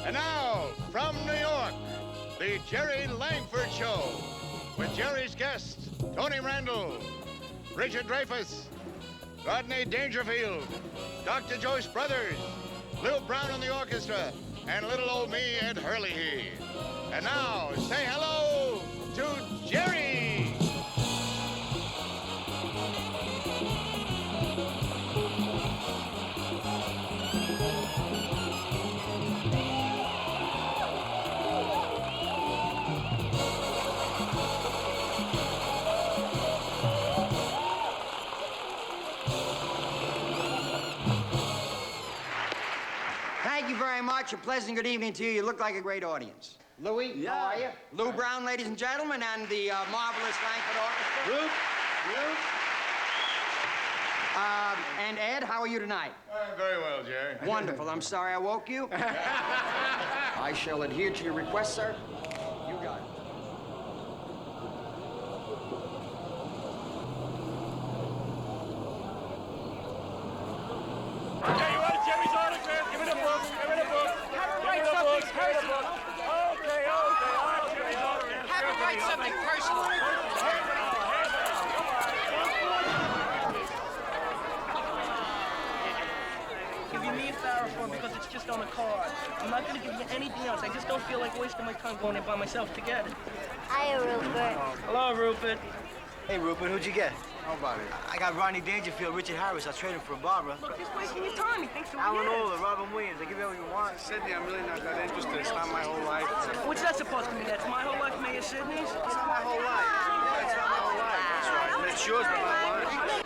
And now, from New York, the Jerry Langford Show, with Jerry's guests, Tony Randall, Richard Dreyfuss, Rodney Dangerfield, Dr. Joyce Brothers, Lil Brown on the orchestra, and little old me, Ed Hurley. And now, say hello to Jerry! Thank you very much. A pleasant good evening to you. You look like a great audience. Louis, how are you? Lou Brown, ladies and gentlemen, and the marvelous Langford Orchestra. Luke. And Ed, how are you tonight? Very well, Jerry. Wonderful. I'm sorry I woke you. I shall adhere to your request, sir. You got it. Okay, you want Jimmy's autograph? Give me the book. Give me the book. Have her write something personal. Okay, all right, Jimmy's autograph. Have her write something personal. Give you me a Farrah because it's just on a card. I'm not gonna give you anything else. I just don't feel like wasting my time going in by myself to get it. Hiya, Rupert. Hello, Rupert. Hey, Rupert, who'd you get? Nobody. I got Rodney Dangerfield, Richard Harris. I traded for Barbara. Look, he's wasting your time. He thinks who Alan he is. Ola, Robin Williams. They give you everything you want. Sydney, I'm really not that interested. It's not my whole life. What's that supposed to mean? That's my whole life, Mayor Sydney's? It's not my whole life. It's not my whole life. That's right. But it's yours, but not mine.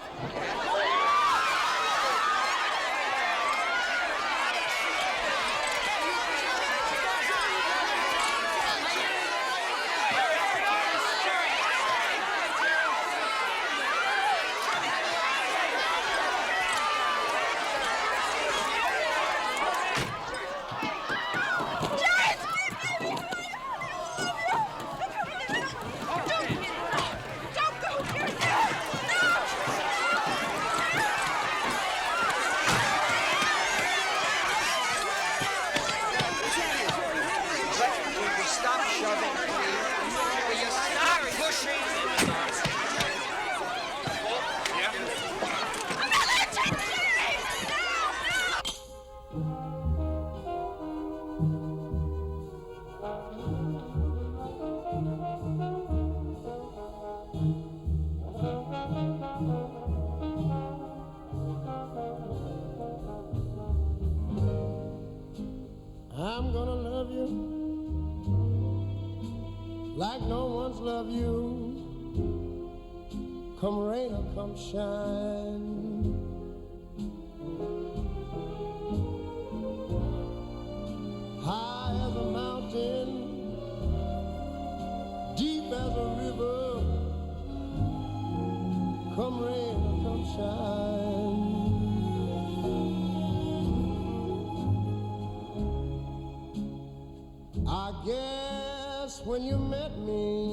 Stop shoving, please. Will you stop pushing? I'm gonna love you like no one's loved you. Come rain or come shine. High as a mountain, deep as a river. Come rain or come shine. I guess when you met me,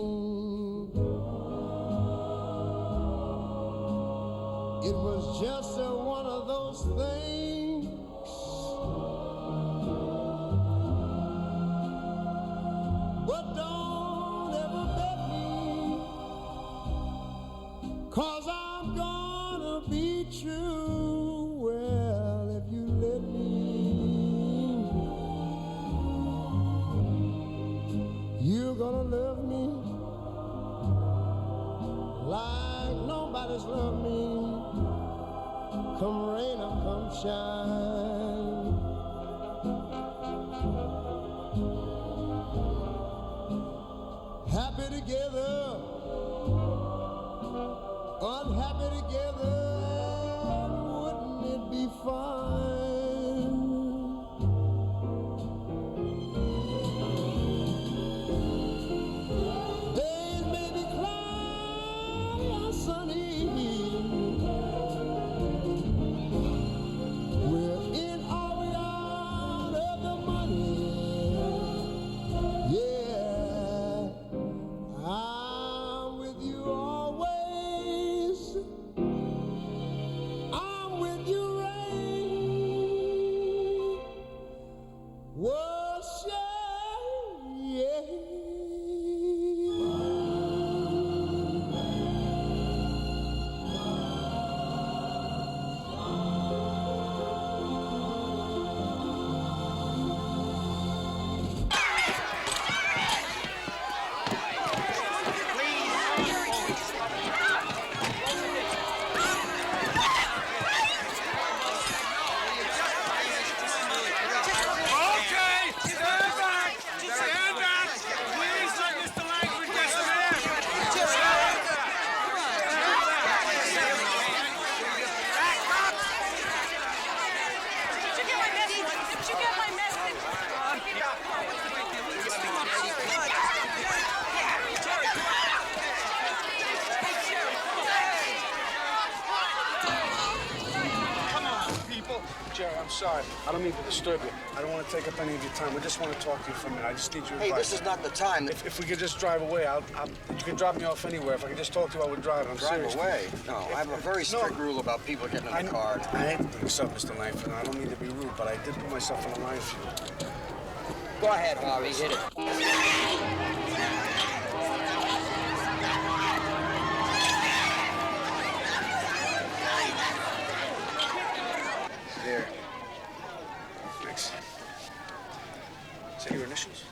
it was just one of those things. But don't ever bet me, 'cause I'm gonna be true. Well, if you let me, you're gonna love me like nobody's loved me. Come rain or come shine. Happy together, unhappy together, wouldn't it be fine? Days may be cloudy or sunny. We're in or we out of the money. Yeah, I'm with you always. I'm with you, rain Jerry, I'm sorry. I don't mean to disturb you. I don't want to take up any of your time. I just want to talk to you for a minute. I just need your advice. Hey, this is not the time. If we could just drive away, you can drop me off anywhere. If I could just talk to you, I would drive. I'm serious. Drive away? No, I have a very strict rule about people getting in the car. I hate to bring this up, Mr. Langford. I don't mean to be rude, but I did put myself on the line for you. Go ahead, Harvey, hit it. There. Thanks. Is that your initials?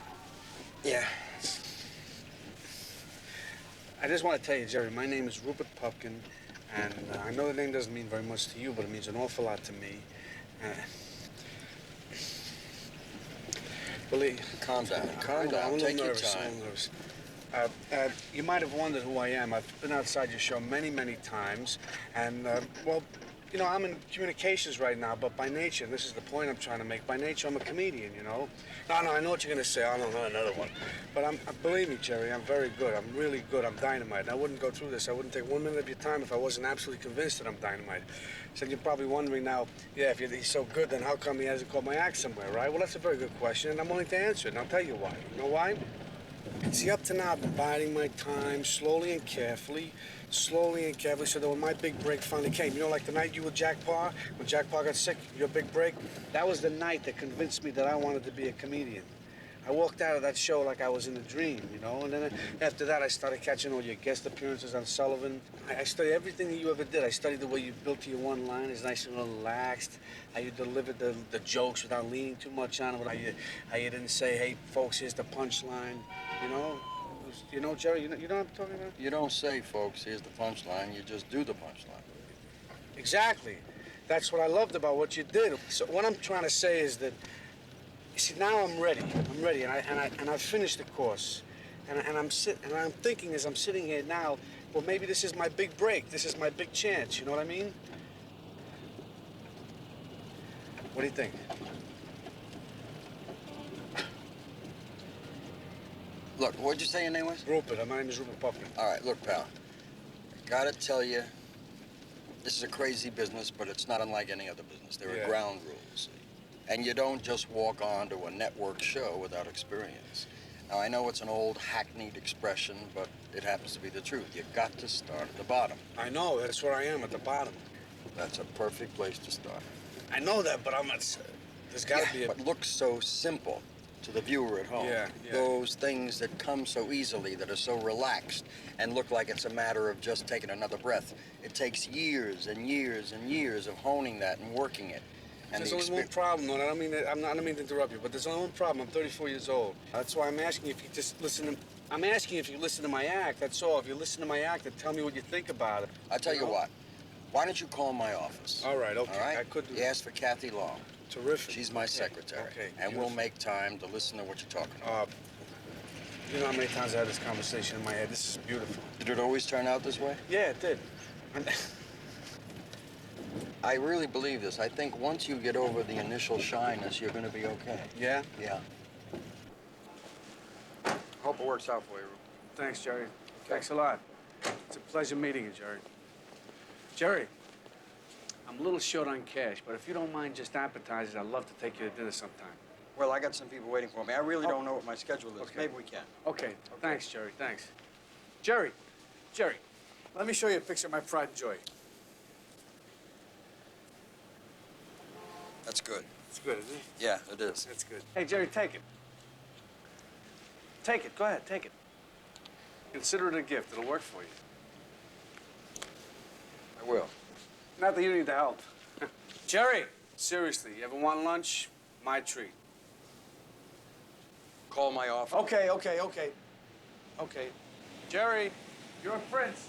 Yeah. I just want to tell you, Jerry, my name is Rupert Pupkin, and I know the name doesn't mean very much to you, but it means an awful lot to me. Believe. Calm down. I'm a little Take your nervous. time. I'm a little nervous. You might have wondered who I am. I've been outside your show many, many times, and well, you know, I'm in communications right now, but by nature, and this is the point I'm trying to make, by nature, I'm a comedian, you know? No, I know what you're going to say. I don't know another one. But believe me, Jerry, I'm very good. I'm really good. I'm dynamite. And I wouldn't go through this. I wouldn't take 1 minute of your time if I wasn't absolutely convinced that I'm dynamite. So you're probably wondering now, yeah, if he's so good, then how come he hasn't called my act somewhere, right? Well, that's a very good question, and I'm willing to answer it, and I'll tell you why. You know why? See, up to now, I've been biding my time slowly and carefully, so that when my big break finally came, you know, like the night you with Jack Parr, when Jack Parr got sick, your big break, that was the night that convinced me that I wanted to be a comedian. I walked out of that show like I was in a dream, you know, and then after that, I started catching all your guest appearances on Sullivan. I studied everything that you ever did. I studied the way you built your one line, it's nice and relaxed, how you delivered the jokes without leaning too much on it, how you didn't say, hey, folks, here's the punchline, you know? You know, Jerry, you know what I'm talking about? You don't say, folks, here's the punchline. You just do the punchline. Exactly. That's what I loved about what you did. So what I'm trying to say is that, you see, now I'm ready. And I've finished the course. And I'm thinking as I'm sitting here now, well, maybe this is my big break. This is my big chance. You know what I mean? What do you think? Look, what'd you say your name was? Rupert. My name is Rupert Pupkin. All right, look, pal. Gotta tell you, this is a crazy business, but it's not unlike any other business. There are ground rules. And you don't just walk onto a network show without experience. Now, I know it's an old hackneyed expression, but it happens to be the truth. You got to start at the bottom. I know. That's where I am, at the bottom. That's a perfect place to start. I know that, but there's got to be a... But looks so simple to the viewer at home. Yeah. Those things that come so easily, that are so relaxed, and look like it's a matter of just taking another breath. It takes years and years and years of honing that and working it. And there's only one problem, though. I don't mean to interrupt you, but there's only one problem. I'm 34 years old. That's why I'm asking if you just listen to... I'm asking if you listen to my act, that's all. If you listen to my act, and tell me what you think about it. I'll tell you what. Why don't you call my office? All right, okay. All right? I could do You ask for Kathy Long. Terrific. She's my secretary. Okay. And we'll make time to listen to what you're talking about. You know how many times I had this conversation in my head? This is beautiful. Did it always turn out this way? Yeah, it did. I really believe this. I think once you get over the initial shyness, you're going to be okay. Yeah? Yeah. Hope it works out for you. Thanks, Jerry. Thanks a lot. It's a pleasure meeting you, Jerry. Jerry, I'm a little short on cash, but if you don't mind just appetizers, I'd love to take you to dinner sometime. Well, I got some people waiting for me. I really don't know what my schedule is. Okay. Maybe we can. Okay. Thanks, Jerry. Thanks. Jerry, let me show you a picture of my pride and joy. That's good. It's good, isn't it? Yeah, it is. That's good. Hey, Jerry, take it. Take it. Go ahead, take it. Consider it a gift. It'll work for you. I will. Not that you need the help. Jerry, seriously, you ever want lunch? My treat. Call my office. Okay. Jerry, you're a prince.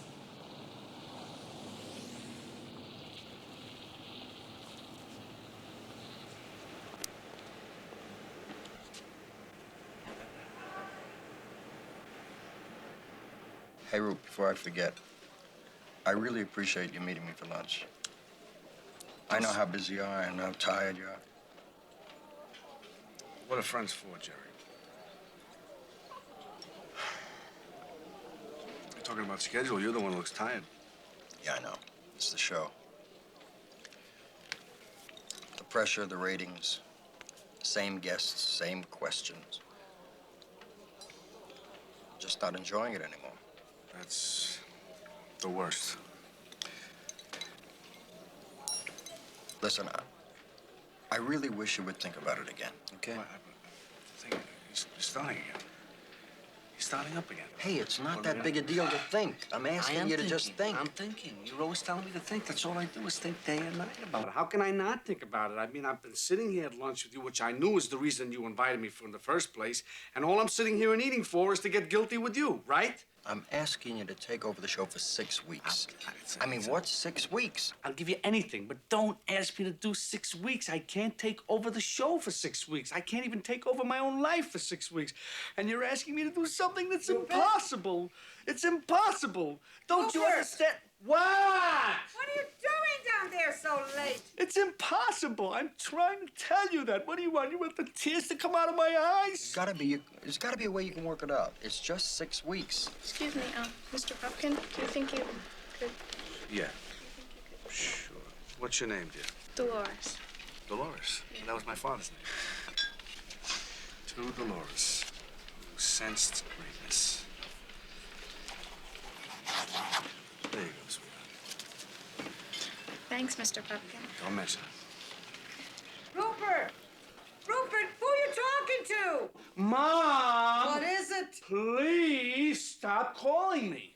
Hey, Roop, before I forget, I really appreciate you meeting me for lunch. I know how busy you are and how tired you are. What are friends for, Jerry? You're talking about schedule. You're the one who looks tired. Yeah, I know. It's the show. The pressure, the ratings, same guests, same questions. Just not enjoying it anymore. That's the worst. Listen, I really wish you would think about it again, okay? He's starting again. He's starting up again. Hey, it's not that big a deal to think. I'm asking you to just think. I'm thinking. You're always telling me to think. That's all I do is think day and night about it. How can I not think about it? I mean, I've been sitting here at lunch with you, which I knew was the reason you invited me in the first place, and all I'm sitting here and eating for is to get guilty with you, right? I'm asking you to take over the show for 6 weeks. I mean, what's 6 weeks? I'll give you anything, but don't ask me to do 6 weeks. I can't take over the show for 6 weeks. I can't even take over my own life for 6 weeks. And you're asking me to do something that's impossible. It's impossible. Don't you understand? What? What are you doing down there so late? It's impossible. I'm trying to tell you that. What do you want? You want the tears to come out of my eyes? There's gotta be a way you can work it out. It's just 6 weeks. Excuse me, Mr. Pumpkin, do you think you could? Yeah. Sure. What's your name, dear? Dolores. Dolores. That was my father's name. To Dolores, who sensed greatness. There you go, sweetheart. Thanks, Mr. Pumpkin. Don't mention it. Rupert! Rupert, who are you talking to? Mom! What is it? Please stop calling me.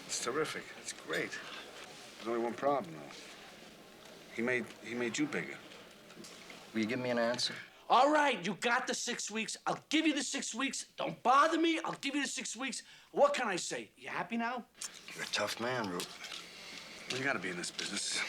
It's terrific. It's great. There's only one problem, though. He made you bigger. Will you give me an answer? All right, you got the 6 weeks. I'll give you the 6 weeks. Don't bother me. I'll give you the 6 weeks. What can I say? You happy now? You're a tough man, Rube. Well, you gotta be in this business.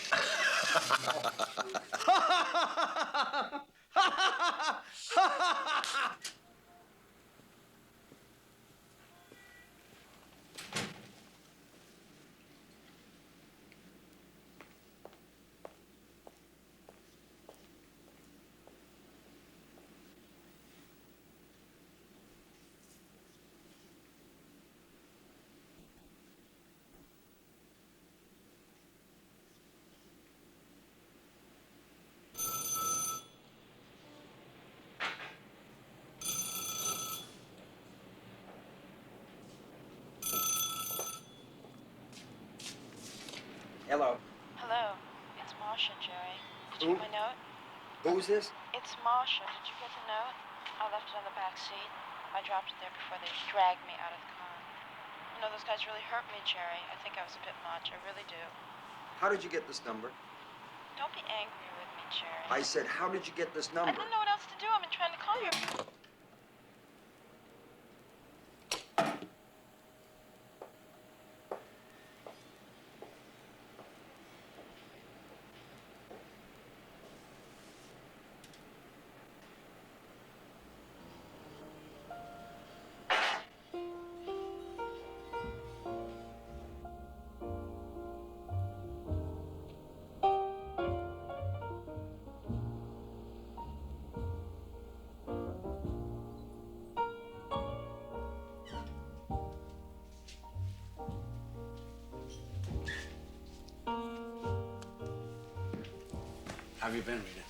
Hello. Hello, it's Marcia, Jerry. Did you get my note? Who's this? It's Marcia. Did you get the note? I left it on the back seat. I dropped it there before they dragged me out of the car. You know, those guys really hurt me, Jerry. I think I was a bit much. I really do. How did you get this number? Don't be angry with me, Jerry. I said, how did you get this I number? didn't know what else to do. I've been trying to call you. How have you been, Rita?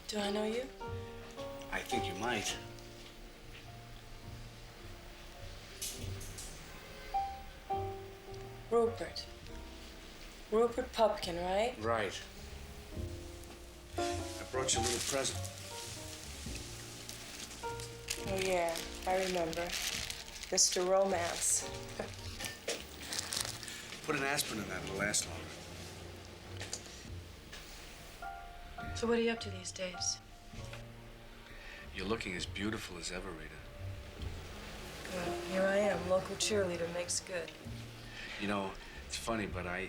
Do I know you? I think you might. Rupert. Rupert Pupkin, right? Right. I brought you a little present. Oh, yeah, I remember. Mr. Romance. Put an aspirin in that. It'll last longer. So what are you up to these days? You're looking as beautiful as ever, Rita. Well, here I am, local cheerleader makes good. You know, it's funny, but I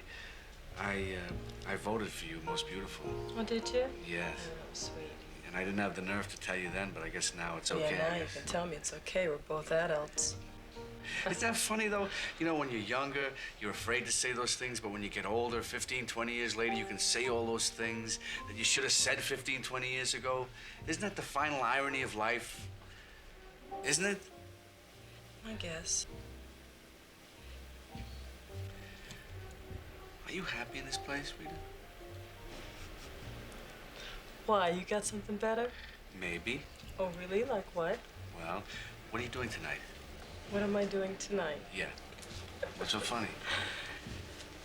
voted for you most beautiful. Oh, did you? Yes. Oh, sweet. And I didn't have the nerve to tell you then, but I guess now it's okay. Yeah, now you can tell me it's okay. We're both adults. Isn't that funny, though? You know, when you're younger, you're afraid to say those things, but when you get older, 15, 20 years later, you can say all those things that you should have said 15, 20 years ago. Isn't that the final irony of life? Isn't it? I guess. Are you happy in this place, Rita? Why, you got something better? Maybe. Oh, really? Like what? Well, what are you doing tonight? What am I doing tonight? Yeah. What's so funny?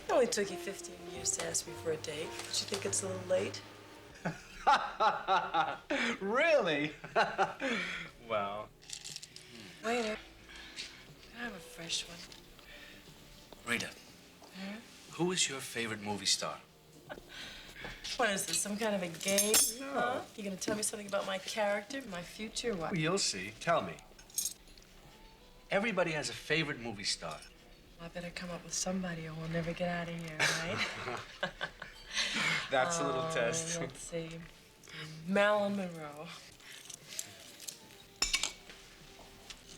It only took you 15 years to ask me for a date. Don't you think it's a little late? Really? Well. Waiter, can I have a fresh one? Rita, who is your favorite movie star? What is this, some kind of a game? No. Huh? You gonna tell me something about my character, my future, what? Well, you'll see. Tell me. Everybody has a favorite movie star. I better come up with somebody or we'll never get out of here, right? That's a little test. Let's see. Marilyn Monroe.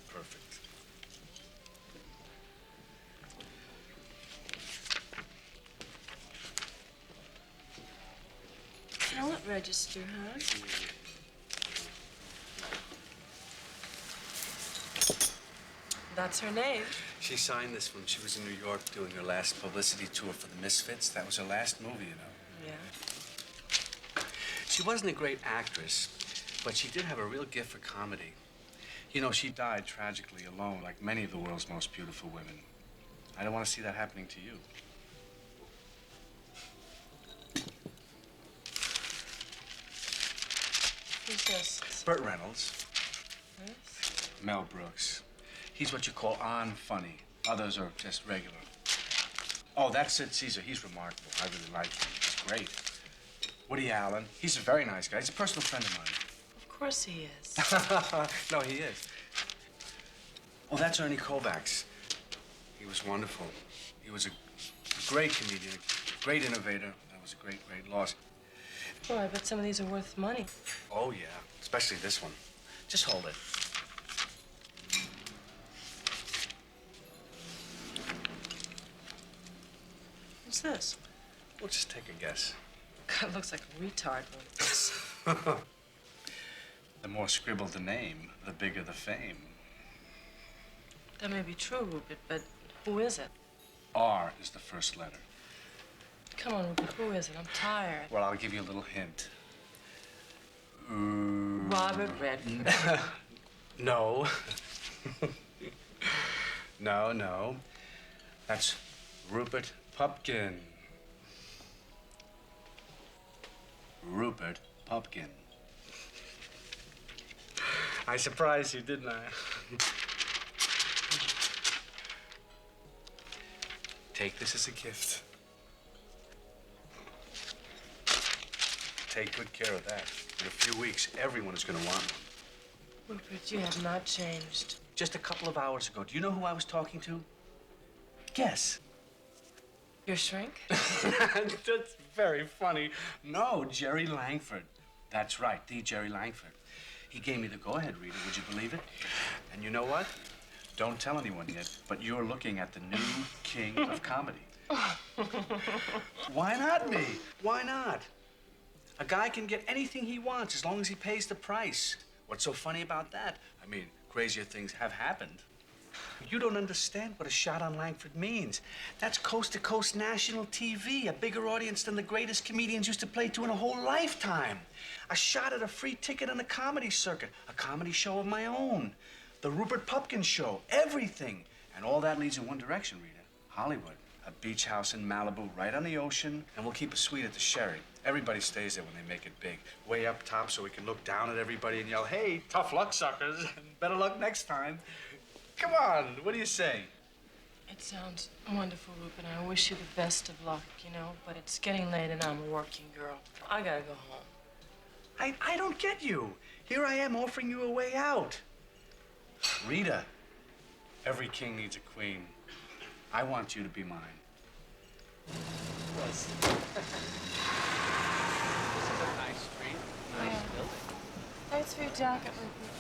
Perfect. I'll let register, huh? That's her name. She signed this when she was in New York doing her last publicity tour for the Misfits. That was her last movie, you know. Yeah. She wasn't a great actress, but she did have a real gift for comedy. You know, she died tragically alone, like many of the world's most beautiful women. I don't want to see that happening to you. Who's this? Burt Reynolds. Yes? Mel Brooks. He's what you call on-funny. Others are just regular. Oh, that's Sid Caesar. He's remarkable. I really like him. He's great. Woody Allen. He's a very nice guy. He's a personal friend of mine. Of course he is. No, he is. Oh, that's Ernie Kovacs. He was wonderful. He was a great comedian, a great innovator. That was a great, great loss. Well, I bet some of these are worth money. Oh, yeah. Especially this one. Just hold it. What's this? Well, just take a guess. God, looks like a retard wrote this. The more scribbled the name, the bigger the fame. That may be true, Rupert, but who is it? R is the first letter. Come on, Rupert, who is it? I'm tired. Well, I'll give you a little hint. Robert Redford. No. No. That's Rupert Pupkin. Rupert Pupkin. I surprised you, didn't I? Take this as a gift. Take good care of that. In a few weeks, everyone is going to want one. Rupert, you have not changed. Just a couple of hours ago, do you know who I was talking to? Guess. Your shrink? That's very funny. No, Jerry Langford. That's right, the Jerry Langford. He gave me the go-ahead, Rita, would you believe it? And you know what? Don't tell anyone yet, but you're looking at the new king of comedy. Why not me? Why not? A guy can get anything he wants as long as he pays the price. What's so funny about that? I mean, crazier things have happened. You don't understand what a shot on Langford means. That's coast-to-coast national TV, a bigger audience than the greatest comedians used to play to in a whole lifetime. A shot at a free ticket on the comedy circuit, a comedy show of my own, the Rupert Pupkin Show, everything. And all that leads in one direction, Rita. Hollywood. A beach house in Malibu, right on the ocean, and we'll keep a suite at the Sherry. Everybody stays there when they make it big. Way up top so we can look down at everybody and yell, "Hey, tough luck, suckers. Better luck next time." Come on, what do you say? It sounds wonderful, Rupert, and I wish you the best of luck, you know, but it's getting late and I'm a working girl. I gotta go home. I don't get you. Here I am offering you a way out. Rita, every king needs a queen. I want you to be mine. This is a nice street, nice building. Thanks for your jacket, Rupert.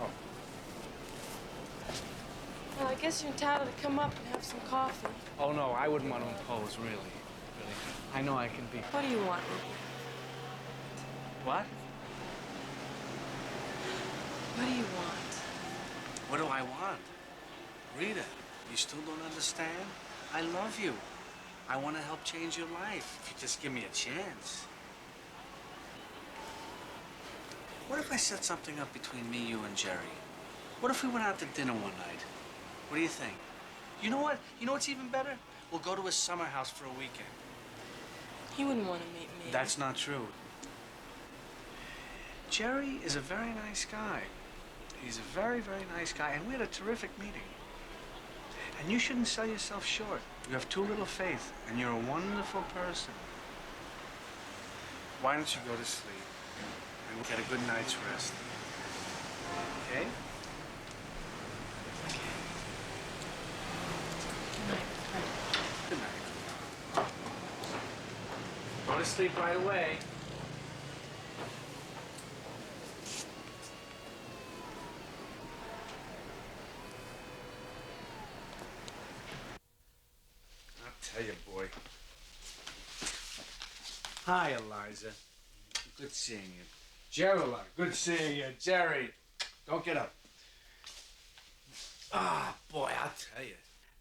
Oh. Well, I guess you're entitled to come up and have some coffee. Oh, no, I wouldn't want to impose, really. I know I can be... What do you want, Rupert? What? What do you want? What do I want? Rita, you still don't understand? I love you. I want to help change your life if you just give me a chance. What if I set something up between me, you, and Jerry? What if we went out to dinner one night? What do you think? You know what? You know what's even better? We'll go to his summer house for a weekend. He wouldn't want to meet me. That's not true. Jerry is a very nice guy. He's a very, very nice guy, and we had a terrific meeting. And you shouldn't sell yourself short. You have too little faith, and you're a wonderful person. Why don't you go to sleep and get a good night's rest? Okay? Good night. Go to sleep right away. I'll tell you, boy. Hi, Eliza. Good seeing you. Gerald, good seeing you. Jerry, don't get up. Ah, boy, I'll tell you.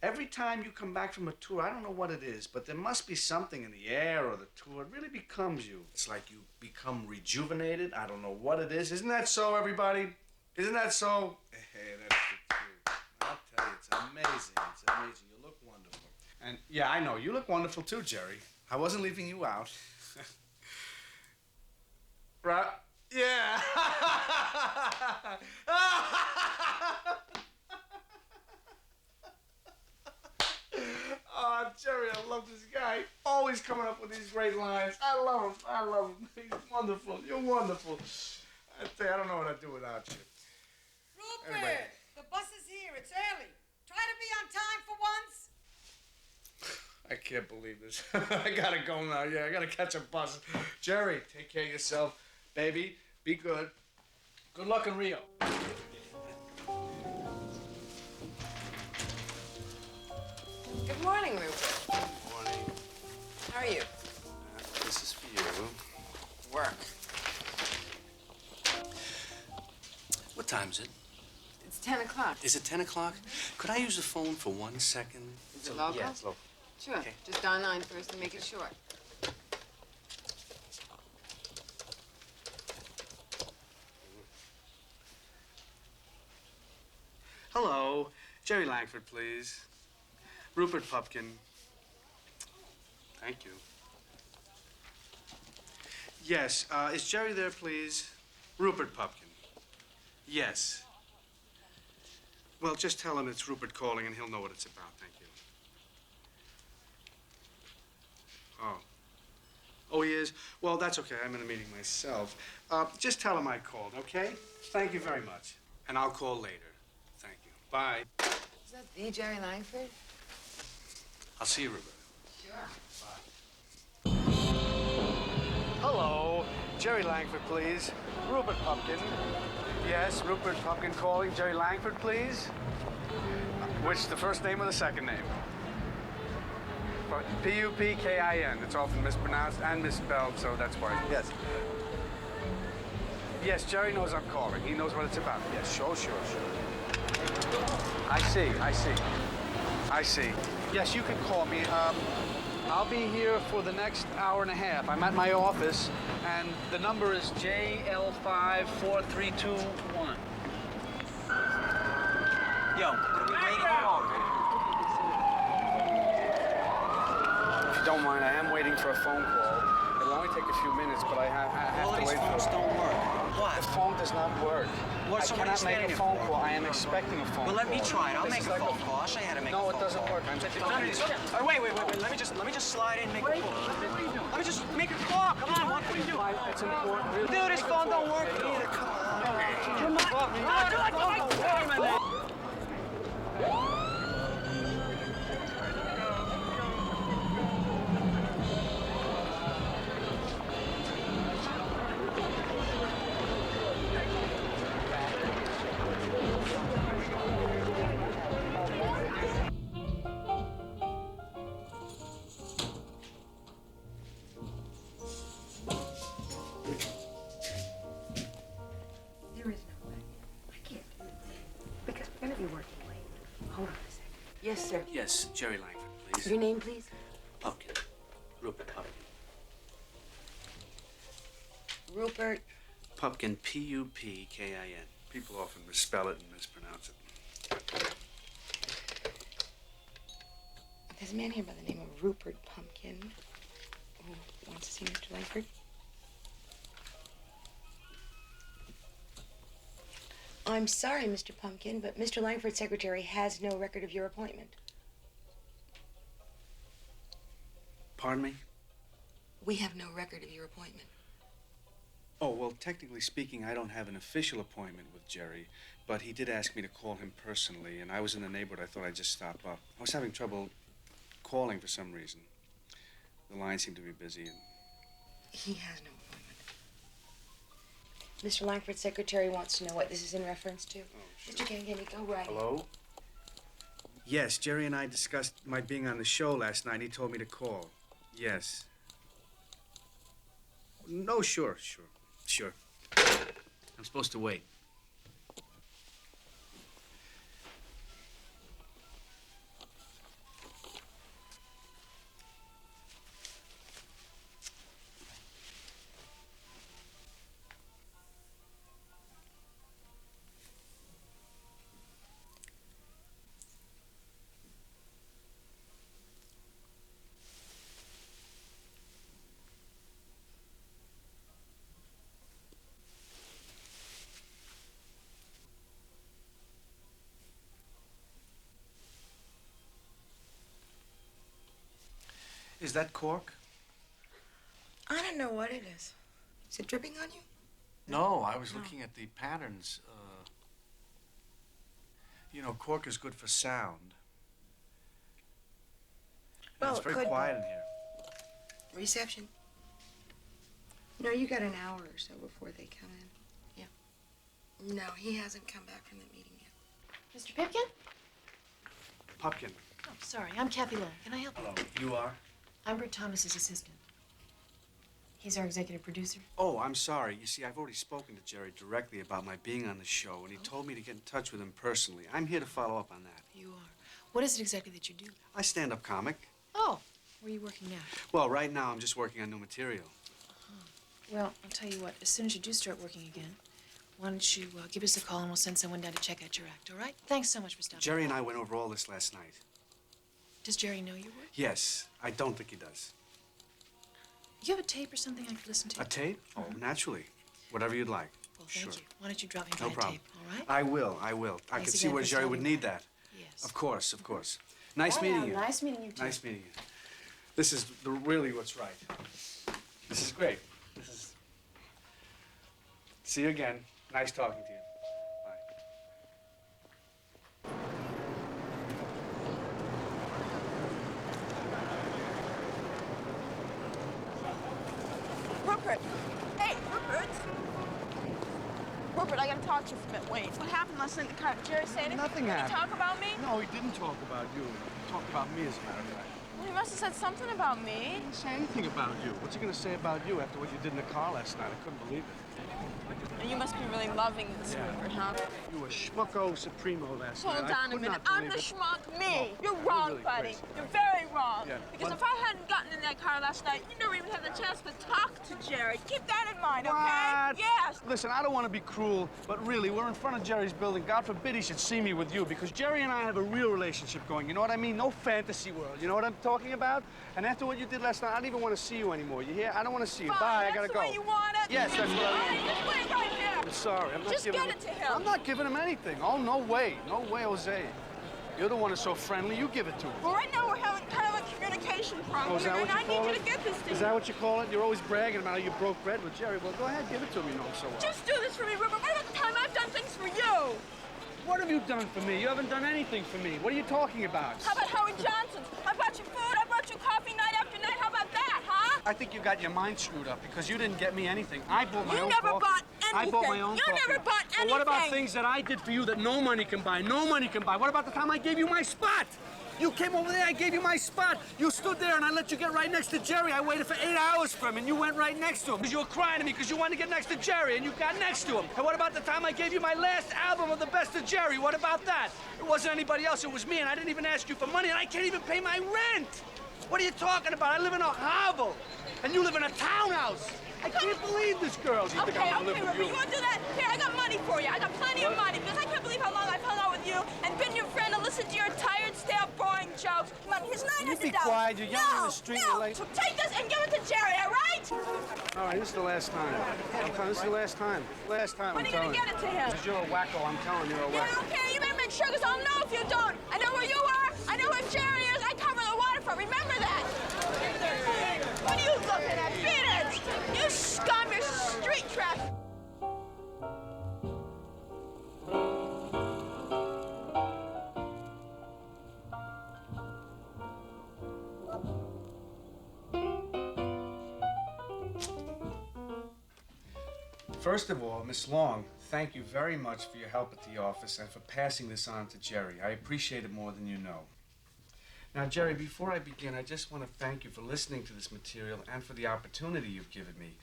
Every time you come back from a tour, I don't know what it is, but there must be something in the air or the tour. It really becomes you. It's like you become rejuvenated. I don't know what it is. Isn't that so, everybody? Isn't that so? Hey, that's the truth. I'll tell you, it's amazing. It's amazing. You look wonderful. And, yeah, I know. You look wonderful, too, Jerry. I wasn't leaving you out. Right? Yeah. Oh, Jerry, I love this guy. Always coming up with these great lines. I love him. I love him. He's wonderful. You're wonderful. I tell you, I don't know what I'd do without you. Rupert, Anyway. the bus is here. It's early. Try to be on time for once. I can't believe this. I gotta go now. Yeah, I gotta catch a bus. Jerry, take care of yourself. Baby, be good. Good luck in Rio. Good morning, Rupert. Good morning. How are you? This is for you. Work. What time is it? It's 10 o'clock. Is it 10 o'clock? Could I use the phone for 1 second? Is it local? Yeah, it's local. Sure. Okay. Just dial 9 first and make it short. Hello. Jerry Langford, please. Rupert Pupkin. Thank you. Yes, is Jerry there, please? Rupert Pupkin. Yes. Well, just tell him it's Rupert calling and he'll know what it's about. Thank you. Oh. Oh, he is? Well, that's okay. I'm in a meeting myself. Just tell him I called, okay? Thank you very much. And I'll call later. Thank you. Bye. Is that the Jerry Langford? I'll see you, Rupert. Sure. Bye. Hello. Jerry Langford, please. Rupert Pupkin. Yes, Rupert Pupkin calling. Jerry Langford, please. Which, the first name or the second name? P-U-P-K-I-N. It's often mispronounced and misspelled, so that's why. Yes. Yes, Jerry knows I'm calling. He knows what it's about. Yes, sure. I see. Yes, you can call me. I'll be here for the next hour and a half. I'm at my office, and the number is JL54321. Yo, what are we waiting for? If you don't mind, I am waiting for a phone call. It'll only take a few minutes, but I have All to these wait phones for it. don't work. What? The phone does not work. What, I somebody's cannot make a standing phone for? call. I am expecting a phone call. Well, let me try it. I'll This make is a like phone call. I'll show you how to make a phone call. No, it doesn't work. I'm just Wait. Let me just slide in and make a call. Let me just make a call. Come on, what do you do? It's important. Dude, this phone don't work either. Come on. There is no way. I can't do this. Because we're going to be working late. Hold on a second. Yes, sir. Yes, Jerry Langford, please. Your name, please? Pumpkin. Rupert Pumpkin. Rupert. Pupkin, P-U-P-K-I-N. People often misspell it and mispronounce it. There's a man here by the name of Rupert Pumpkin who wants to see Mr. Langford. I'm sorry, Mr. Pumpkin, but Mr. Langford's secretary has no record of your appointment. Pardon me? We have no record of your appointment. Oh, well, technically speaking, I don't have an official appointment with Jerry, but he did ask me to call him personally, and I was in the neighborhood. I thought I'd just stop up. I was having trouble calling for some reason. The line seemed to be busy, and... He has no appointment. Mr. Langford's secretary wants to know what this is in reference to. Oh, sure. Mr. Gangany, go right. Hello? Yes, Jerry and I discussed my being on the show last night. He told me to call. Yes. No, sure. I'm supposed to wait. Is that cork? I don't know what it is. Is it dripping on you? No, I was looking at the patterns. You know, cork is good for sound. Well, it's very it could quiet in here. Reception. No, you got an hour or so before they come in. Yeah. No, he hasn't come back from the meeting yet. Mr. Pipkin? Pupkin. Oh, sorry. I'm Kathy Long. Can I help you? Hello. You are? I'm Bert Thomas's assistant. He's our executive producer. Oh, I'm sorry. You see, I've already spoken to Jerry directly about my being on the show, and he told me to get in touch with him personally. I'm here to follow up on that. You are. What is it exactly that you do? I stand-up comic. Oh, where are you working now? Well, right now I'm just working on new material. Well, I'll tell you what. As soon as you do start working again, why don't you give us a call and we'll send someone down to check out your act, all right? Thanks so much for stopping Jerry by. and I went over all this last night. Does Jerry know your work? Yes, I don't think he does. You have a tape or something I could listen to? A tape? Oh, naturally. Whatever you'd like. Well, thank you. Why don't you drop me No by a problem. tape, all right? I will. I Thanks could see again where for Jerry would stopping need by. that. Yes. Of course. Nice Bye meeting now. you. Nice meeting you, too. Nice meeting you. This is really what's right. This is great. See you again. Nice talking to you. Rupert! Hey, Rupert! Rupert, I gotta talk to you for a minute. Wait, what happened last night in the car? Did Jerry say anything? Nothing Did happened. he talk about me? No, he didn't talk about you. He talked about me, as a matter of fact. Well, he must have said something about me. He didn't say anything about you. What's he going to say about you after what you did in the car last night? I couldn't believe it. And you must be really loving this, Rupert, huh? You were schmucko supremo last night. Hold I on a could minute. not I'm believe the it. schmuck. Me. No, You're wrong, really buddy. crazy. You're very wrong. Yeah, Because but- if I hadn't gotten in that car last night, you never even had the chance to talk to Jerry. Keep that in mind, okay? What? Yes. Listen, I don't want to be cruel, but really, we're in front of Jerry's building. God forbid he should see me with you, because Jerry and I have a real relationship going. You know what I mean? No fantasy world. You know what I'm talking about? And after what you did last night, I don't even want to see you anymore. You hear? I don't want to see you. Fine, Bye. I gotta that's go. the way you want it? Yes, that's what I All want. right, just wait right there. I'm sorry. I'm not Just giving get him... it to him. I'm not giving him anything. Oh, no way. No way, Jose. You're the one who's so friendly. You give it to him. Well, right now we're having kind of a communication problem, Oh, is that and what I you call need it? you to get this to Is me. that what you call it? You're always bragging about how you broke bread with Jerry. Well, go ahead, give it to him. You know him so well. Just do this for me, Rupert. What about the time I've done things for you? What have you done for me? You haven't done anything for me. What are you talking about? How about Howard Johnson's? I brought you food. I brought you coffee night after night. How about that, huh? I think you got your mind screwed up because you didn't get me anything. I bought my You own never coffee. bought I bought my anything. own You coffee. never bought But what about anything. things that I did for you that no money can buy? No money can buy. What about the time I gave you my spot? You came over there, I gave you my spot. You stood there and I let you get right next to Jerry. I waited for 8 hours for him and you went right next to him because you were crying to me because you wanted to get next to Jerry and you got next to him. And what about the time I gave you my last album of the best of Jerry? What about that? It wasn't anybody else, it was me, and I didn't even ask you for money and I can't even pay my rent. What are you talking about? I live in a hovel, and you live in a townhouse. I can't believe this girl. You think I'm gonna live with Rupert, you? you want to do that? Here, I got money for you. I got plenty of money because I can't believe how long I've hung out with you and been your friend and listened to your tired, stale, boring jokes. Come on, here's $900. You be quiet. You're yelling in the street. No, You're late. so take this and give it to Jerry, all right? All right, this is the last time. I'm telling you, this is the last time. Last time, When I'm are you telling gonna get it to him? Because you're a wacko. I'm telling you, you're a Yeah, wacko. okay, you better make sure because I'll know if you don't. I know where you are. I know where Jerry is. I cover the waterfront. Remember that. What are you looking at? Beat it! You scum! You're street trash! First of all, Miss Long, thank you very much for your help at the office and for passing this on to Jerry. I appreciate it more than you know. Now, Jerry, before I begin, I just want to thank you for listening to this material and for the opportunity you've given me.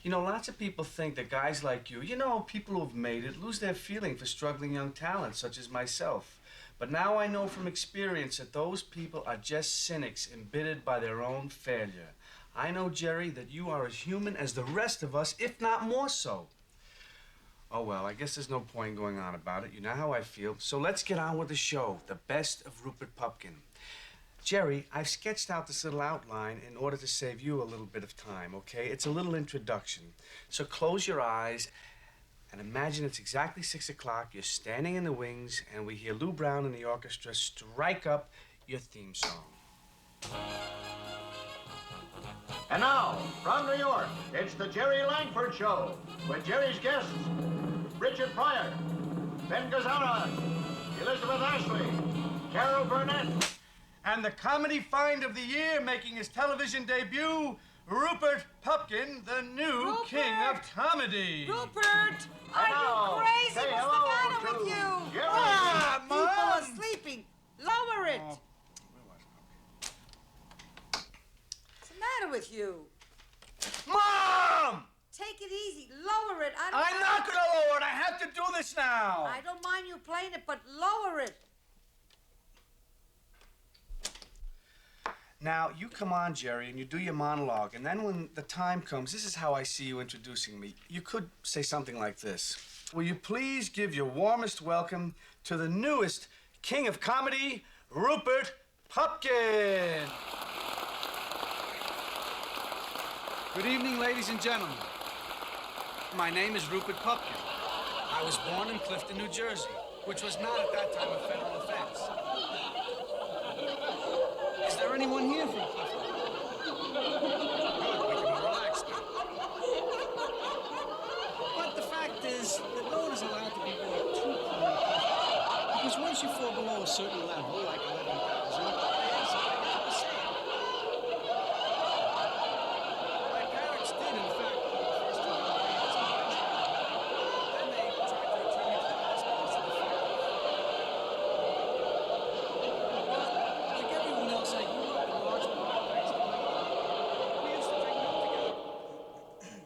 You know, lots of people think that guys like you, people who've made it, lose their feeling for struggling young talents such as myself. But now I know from experience that those people are just cynics embittered by their own failure. I know, Jerry, that you are as human as the rest of us, if not more so. Oh, well, I guess there's no point going on about it. You know how I feel. So let's get on with the show, The Best of Rupert Pupkin. Jerry, I've sketched out this little outline in order to save you a little bit of time, okay? It's a little introduction. So close your eyes and imagine it's exactly 6 o'clock. You're standing in the wings, and we hear Lou Brown and the orchestra strike up your theme song. And now, from New York, it's the Jerry Langford Show with Jerry's guests, Richard Pryor, Ben Gazzara, Elizabeth Ashley, Carol Burnett, and the comedy find of the year making his television debut, Rupert Pupkin, the new king of comedy. Rupert! Are Now, you crazy? say What's hello the matter to with you? Jerry. Ah, Mom! people are sleeping. Lower it. What's the matter with you? Mom! Take it easy. Lower it. I'm not gonna lower it. I have to do this now. I don't mind you playing it, but lower it. Now, you come on, Jerry, and you do your monologue, and then when the time comes, this is how I see you introducing me. You could say something like this. Will you please give your warmest welcome to the newest king of comedy, Rupert Pupkin. Good evening, ladies and gentlemen. My name is Rupert Pupkin. I was born in Clifton, New Jersey, which was not at that time a federal offense. Is there anyone here from Clifton? Good, we can relax now. But the fact is that no one is allowed to be really too cool in Clifton, because once you fall below a certain level, like 11,000, there's something to be said. My parents did, in fact, first to help me as a child. Then they tried to return me to the hospital as a defective. Like everyone else, I grew up in large paradise. We used to drink milk together.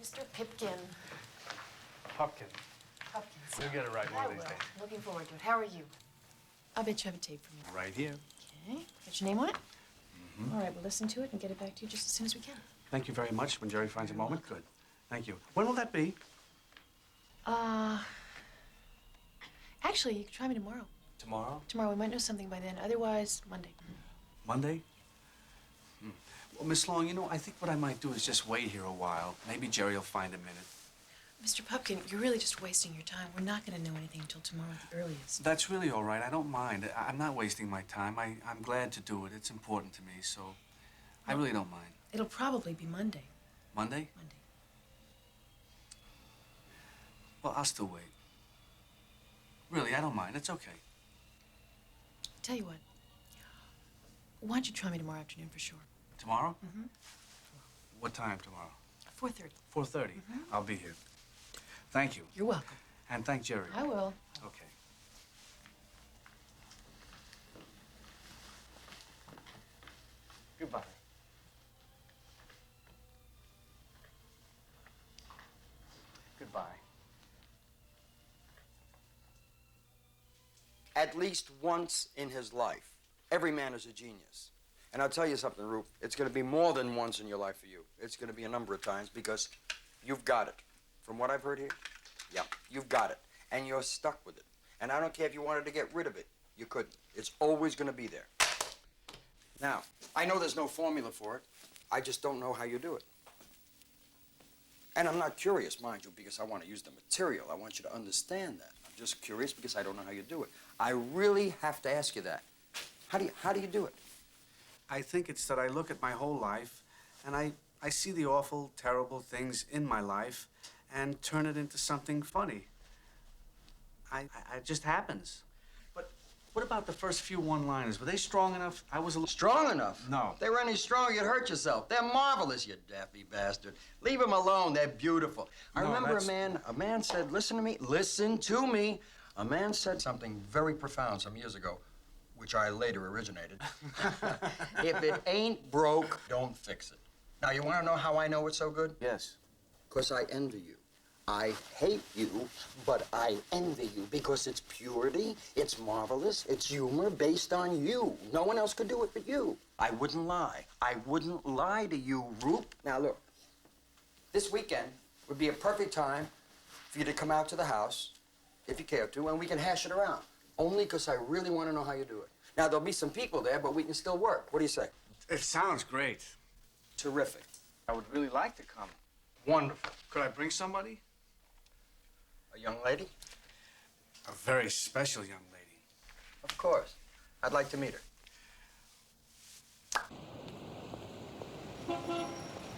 Mr. Pipkin. Pupkin. Pupkin. You'll get it right one of these I will. days. Looking forward to it. How are you? I'll bet you have a tape for me. Right here. Okay. Got your name on it? All right, we'll listen to it and get it back to you just as soon as we can. Thank you very much. When Jerry finds a moment, good. Thank you. When will that be? Actually, you can try me tomorrow. Tomorrow? Tomorrow, we might know something by then. Otherwise, Monday. Monday? Well, Miss Long, you know, I think what I might do is just wait here a while. Maybe Jerry will find a minute. Mr. Pupkin, you're really just wasting your time. We're not going to know anything until tomorrow at the earliest. That's really all right. I don't mind. I'm not wasting my time. I'm glad to do it. It's important to me, so I really don't mind. It'll probably be Monday. Monday? Monday. Well, I'll still wait. Really, I don't mind. It's okay. Tell you what. Why don't you try me tomorrow afternoon for sure? Tomorrow? Mm-hmm. What time tomorrow? 4:30. 4:30. I'll be here. Thank you. You're welcome. And thank Jerry. I will. Okay. Goodbye. Goodbye. at least once in his life. Every man is a genius. And I'll tell you something, Rube. It's going to be more than once in your life for you. It's going to be a number of times because you've got it. From what I've heard here, yeah, you've got it. And you're stuck with it. And I don't care if you wanted to get rid of it. You couldn't. It's always going to be there. Now, I know there's no formula for it. I just don't know how you do it. And I'm not curious, mind you, because I want to use the material. I want you to understand that. I'm just curious because I don't know how you do it. I really have to ask you that. How do you do it? I think it's that I look at my whole life and I see the awful, terrible things in my life and turn it into something funny. It just happens. But what about the first few one-liners? Were they strong enough? I was a little... Strong enough? No. If they were any stronger, you'd hurt yourself. They're marvelous, you daffy bastard. Leave them alone. They're beautiful. I remember a man said, listen to me. A man said something very profound some years ago, which I later originated. If it ain't broke, don't fix it. Now, you want to know how I know it's so good? Yes. Because I envy you. I hate you, but I envy you because it's purity, it's marvelous, it's humor based on you. No one else could do it but you. I wouldn't lie. I wouldn't lie to you, Roop. Now, look, this weekend would be a perfect time for you to come out to the house, if you care to, and we can hash it around. Only because I really want to know how you do it. Now, there'll be some people there, but we can still work. What do you say? It sounds great. Terrific. I would really like to come. Wonderful. Could I bring somebody? A young lady? A very special young lady. Of course. I'd like to meet her.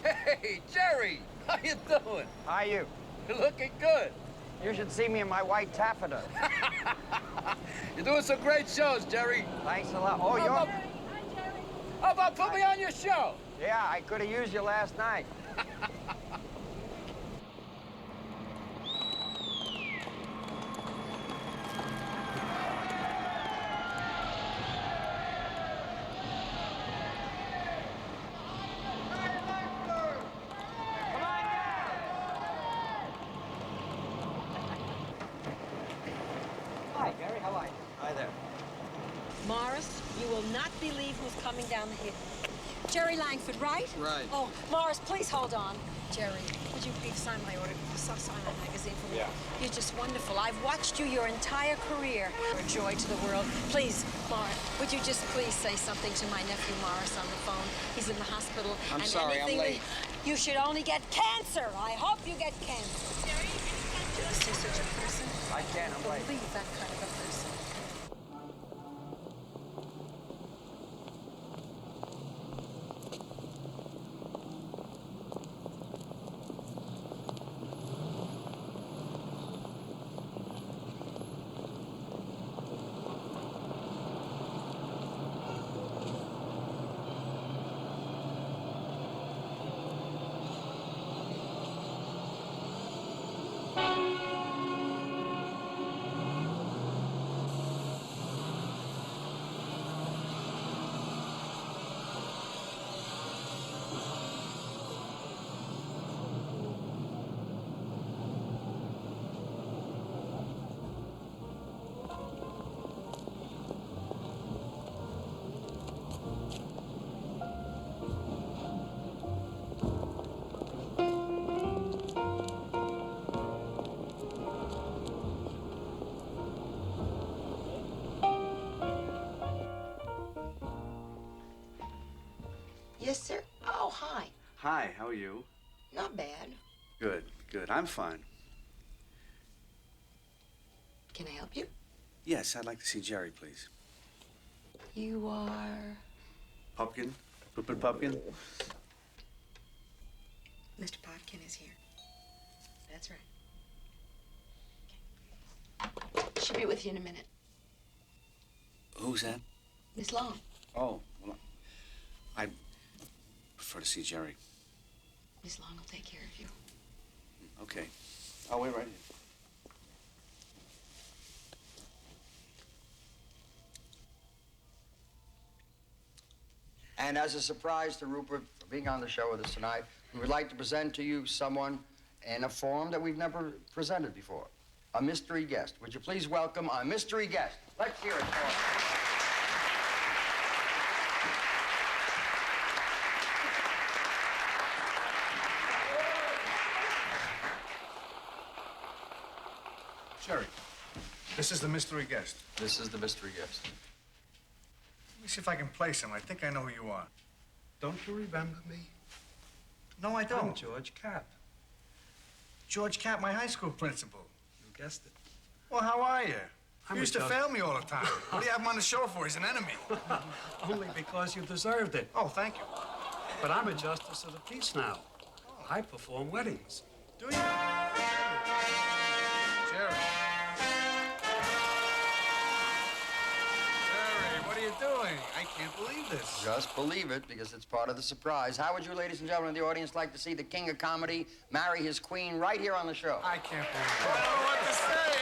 Hey, Jerry! How you doing? How are you? You're looking good. You should see me in my white taffeta. You're doing some great shows, Jerry. Thanks a lot. Oh, you're... How about put me on your show? Yeah, I could have used you last night. Hi, Gary. How are you? Hi there. Morris, you will not believe who's coming down the hill. Jerry Langford, right? Right. Oh, Morris, please hold on. Jerry, would you please sign my sign my magazine for me? Yeah. You're just wonderful. I've watched you your entire career. You're a joy to the world. Please, Morris, would you just please say something to my nephew Morris on the phone? He's in the hospital. I'm and sorry, I'm anything late. You should only get cancer. I hope you get cancer. Jerry, is there such a person? I can't. I'm late. Believe that kind of a person. Yes, sir. Oh, hi. Hi, how are you? Not bad. Good, good. I'm fine. Can I help you? Yes, I'd like to see Jerry, please. You are... Pupkin? Rupert Pupkin? Mr. Potkin is here. That's right. She'll be with you in a minute. Who's that? Miss Long. Oh, well, I prefer to see Jerry. Miss Long will take care of you. Okay. I'll wait right here. And as a surprise to Rupert for being on the show with us tonight, we would like to present to you someone in a form that we've never presented before. a mystery guest. Would you please welcome our mystery guest? Let's hear it for him. Jerry, this is the mystery guest. This is the mystery guest. Let me see if I can place him. I think I know who you are. Don't you remember me? No, I don't. I'm George Cap. George Cap, my high school principal. You guessed it. Well, how are you? I'm You used to just- fail me all the time. What do you have him on the show for? He's an enemy. Only because you deserved it. Oh, thank you. But I'm a justice of the peace now. I perform weddings. Do you? Jerry. Jerry, what are you doing? I can't believe this. Just believe it, because it's part of the surprise. How would you, ladies and gentlemen of the audience, like to see the king of comedy marry his queen right here on the show? I can't believe it. I don't know what to say.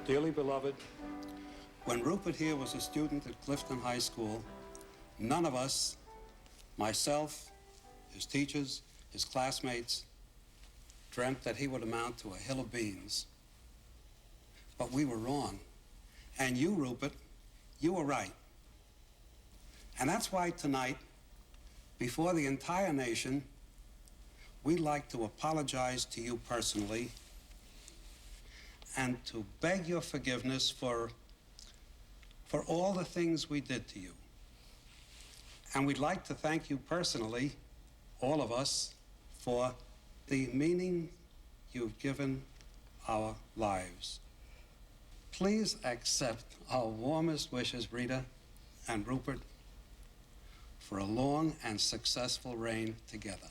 Dearly beloved, when Rupert here was a student at Clifton High School, none of us, myself, his teachers, his classmates, dreamt that he would amount to a hill of beans. But we were wrong. And you, Rupert, you were right. And that's why tonight, before the entire nation, we'd like to apologize to you personally and to beg your forgiveness for all the things we did to you. And we'd like to thank you personally, all of us, for the meaning you've given our lives. Please accept our warmest wishes, Rita and Rupert, for a long and successful reign together.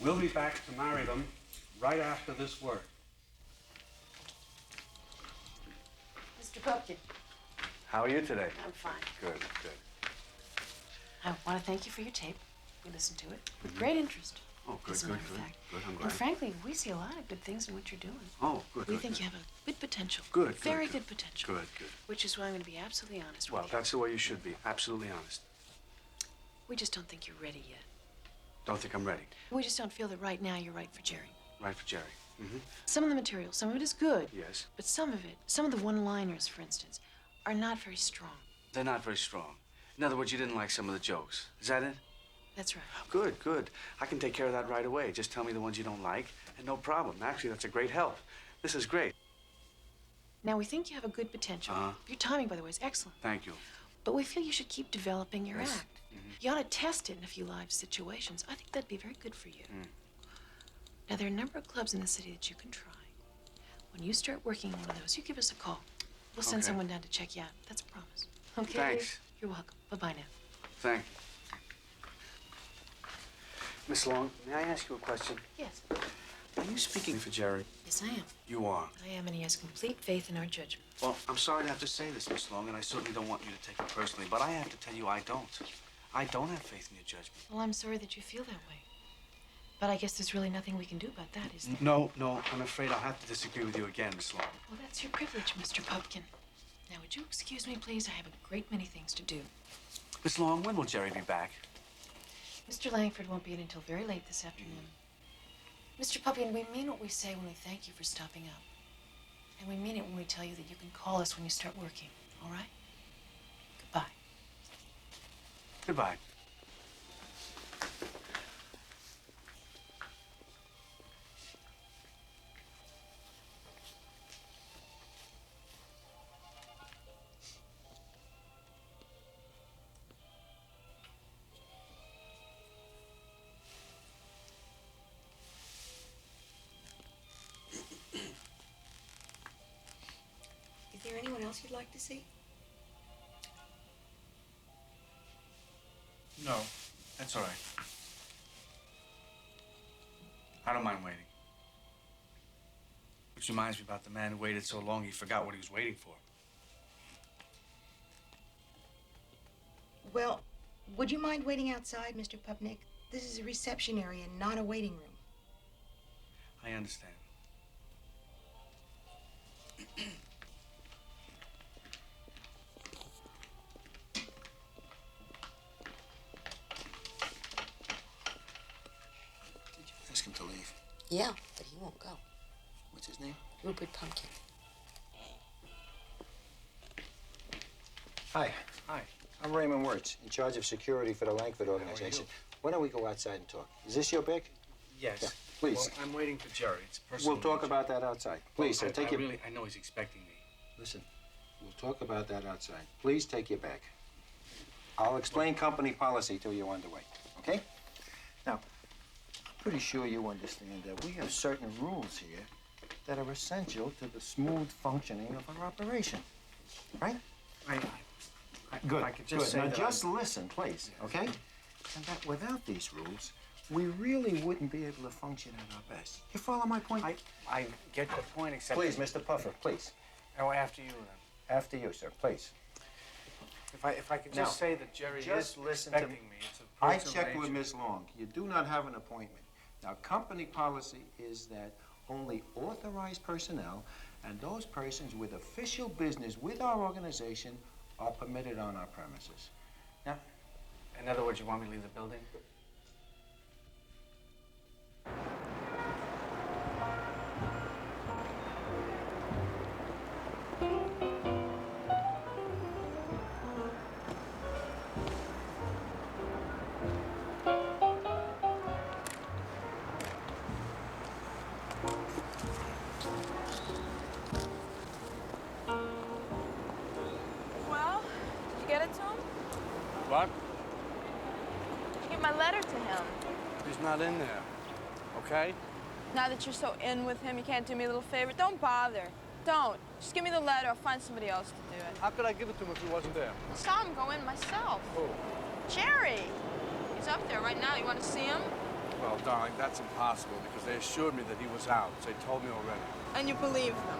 We'll be back to marry them right after this word. Mr. Pumpkin, How are you today? I'm fine. Good, good. I want to thank you for your tape. We listened to it with great interest. Oh, good, As a good, matter of good. fact. Good, I'm And glad. frankly, we see a lot of good things in what you're doing. Oh, good, We good, think good. you have a good potential. Good, Very good, good potential. Good, good. Which is why I'm going to be absolutely honest Well, with you. that's the way you should be. Absolutely honest. We just don't think you're ready yet. Don't think I'm ready. We just don't feel that right now you're right for Jerry. Right for Jerry. Mm-hmm. Some of the material, some of it is good. Yes. But some of it, some of the one-liners, for instance, are not very strong. They're not very strong. In other words, you didn't like some of the jokes. Is that it? That's right. Good, good. I can take care of that right away. Just tell me the ones you don't like, and no problem. Actually, that's a great help. This is great. Now, we think you have a good potential. Uh-huh. Your timing, by the way, is excellent. Thank you. But we feel you should keep developing your Yes. act. You ought to test it in a few live situations. I think that'd be very good for you. Now, there are a number of clubs in the city that you can try. When you start working in one of those, you give us a call. We'll send Okay. someone down to check you out. That's a promise. Okay? Thanks. You're welcome. Bye-bye now. Thank you. Miss Long, may I ask you a question? Yes. Are you speaking for Jerry? Yes, I am. You are. I am, and he has complete faith in our judgment. Well, I'm sorry to have to say this, Miss Long, and I certainly don't want you to take it personally, but I have to tell you I don't. I don't have faith in your judgment. Well, I'm sorry that you feel that way. But I guess there's really nothing we can do about that, is there? No, I'm afraid I'll have to disagree with you again, Miss Long. Well, that's your privilege, Mr. Pumpkin. Now, would you excuse me, please? I have a great many things to do. Miss Long, when will Jerry be back? Mr. Langford won't be in until very late this afternoon. Mr. Puppian, we mean what we say when we thank you for stopping up. And we mean it when we tell you that you can call us when you start working, all right? Goodbye. Goodbye. Is there anyone else you'd like to see? No, that's all right. I don't mind waiting. Which reminds me about the man who waited so long he forgot what he was waiting for. Well, would you mind waiting outside, Mr. Pupnick? This is a reception area, not a waiting room. I understand. Ask him to leave. Yeah, but he won't go. What's his name? Rupert Pumpkin. Hi. Hi. I'm Raymond Wirtz, in charge of security for the Langford organization. Why don't we go outside and talk? Is this your bag? Yes. Yeah, please. Well, I'm waiting for Jerry. It's personal. We'll talk about that outside. Please, sir, take your... I know he's expecting me. Listen, we'll talk about that outside. Please take your bag. I'll explain company policy till you're underway, okay? Now, I'm pretty sure you understand that we have certain rules here that are essential to the smooth functioning of our operation, right? Good, I could just good. say Now, that just listen, please, okay? And that without these rules, we really wouldn't be able to function at our best. You follow my point? I get the point, except... Please, Mr. Puffer, please. Oh, after you, then. After you, sir, please. If I could just say that Jerry just is listen to expecting me. It's a I personal checked with nature. Miss Long. You do not have an appointment. Now, company policy is that only authorized personnel and those persons with official business with our organization are permitted on our premises. Now, in other words, you want me to leave the building? Well, did you get it to him? What? Did you get my letter to him? He's not in there. Okay? Now that you're so in with him, you can't do me a little favor? Don't bother. Don't. Just give me the letter. I'll find somebody else to do it. How could I give it to him if he wasn't there? I saw him go in myself. Who? Jerry. He's up there right now. You want to see him? Well, darling, that's impossible because they assured me that he was out. They told me already. And you believe them?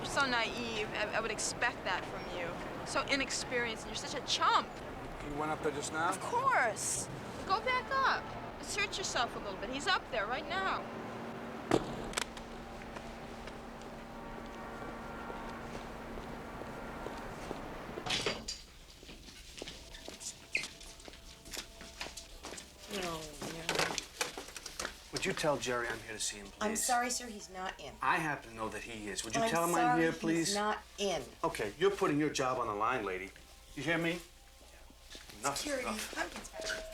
You're so naive. I would expect that from you. So inexperienced, and you're such a chump. He went up there just now? Of course. Go back up. Assert yourself a little bit. He's up there right now. Would you tell Jerry I'm here to see him, please? I'm sorry, sir, he's not in. I happen to know that he is. Would you I'm tell him sorry, I'm here, please? he's not in. Okay, you're putting your job on the line, lady. You hear me? Enough. Security, Enough. Pumpkin's back.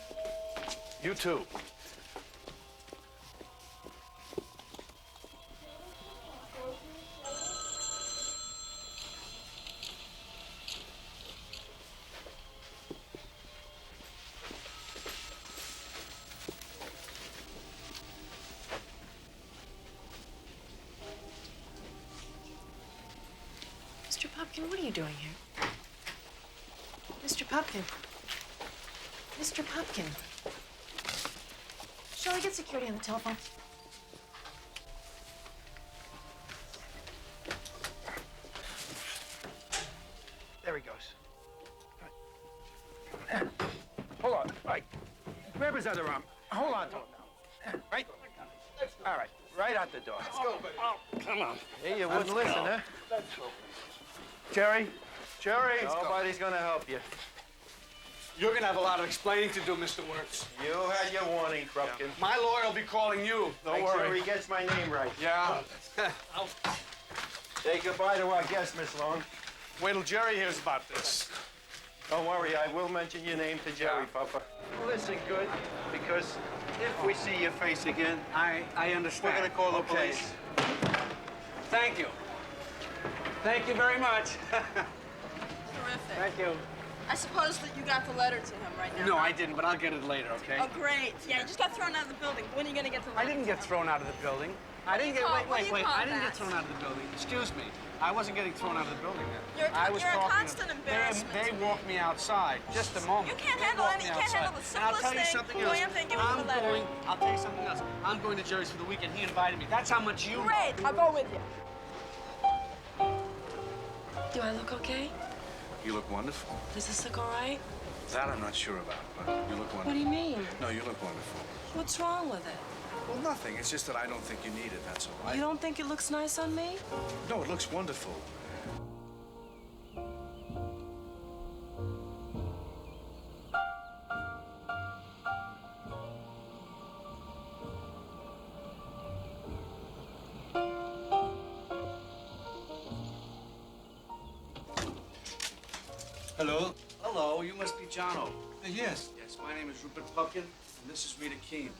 You too. Mr. Pumpkin, what are you doing here? Mr. Pumpkin. Mr. Pumpkin. Shall I get security on the telephone? There he goes. Hold on. Right. Grab his other arm. Hold on to him now. Right? All right. Right out the door. Let's go, baby. Oh, come on. Hey, you wouldn't listen, huh? Jerry? Jerry? Nobody's gonna help you. You're gonna have a lot of explaining to do, Mr. Works. You had your warning, Krupkin. My lawyer will be calling you. Don't Make worry. sure he gets my name right. Yeah. Say goodbye to our guest, Miss Long. Wait till Jerry hears about this. Don't worry, I will mention your name to Jerry, Papa. Listen, good, because if we see your face again, I understand. we're gonna call the police. Thank you. Thank you very much. Terrific. Thank you. I suppose that you got the letter to him right now. No, huh? I didn't, but I'll get it later, okay? Oh, great. Yeah, you just got thrown out of the building. When are you going to get the letter? I didn't get thrown out of the building. I didn't get. What do you Wait. call I didn't that? get thrown out of the building. Excuse me. I wasn't getting thrown out of the building then. You're I was a talking constant to them. embarrassment. They walked me outside. Just a moment. You can't They handle walked any. You me can't handle outside. the And I'll simplest tell you thing. something Cool, else. I'm thinking of the letter. I'll tell you something else. I'm going to Jerry's for the weekend. He invited me. That's how much you know. Great. I'll go with you. Do I look okay? You look wonderful. Does this look all right? That I'm not sure about, but you look wonderful. What do you mean? No, you look wonderful. What's wrong with it? Well, nothing. It's just that I don't think you need it, that's all. You don't think it looks nice on me? No, it looks wonderful. Hello? Hello, you must be Jono. Yes. Yes, my name is Rupert Pupkin, and this is Rita Keene.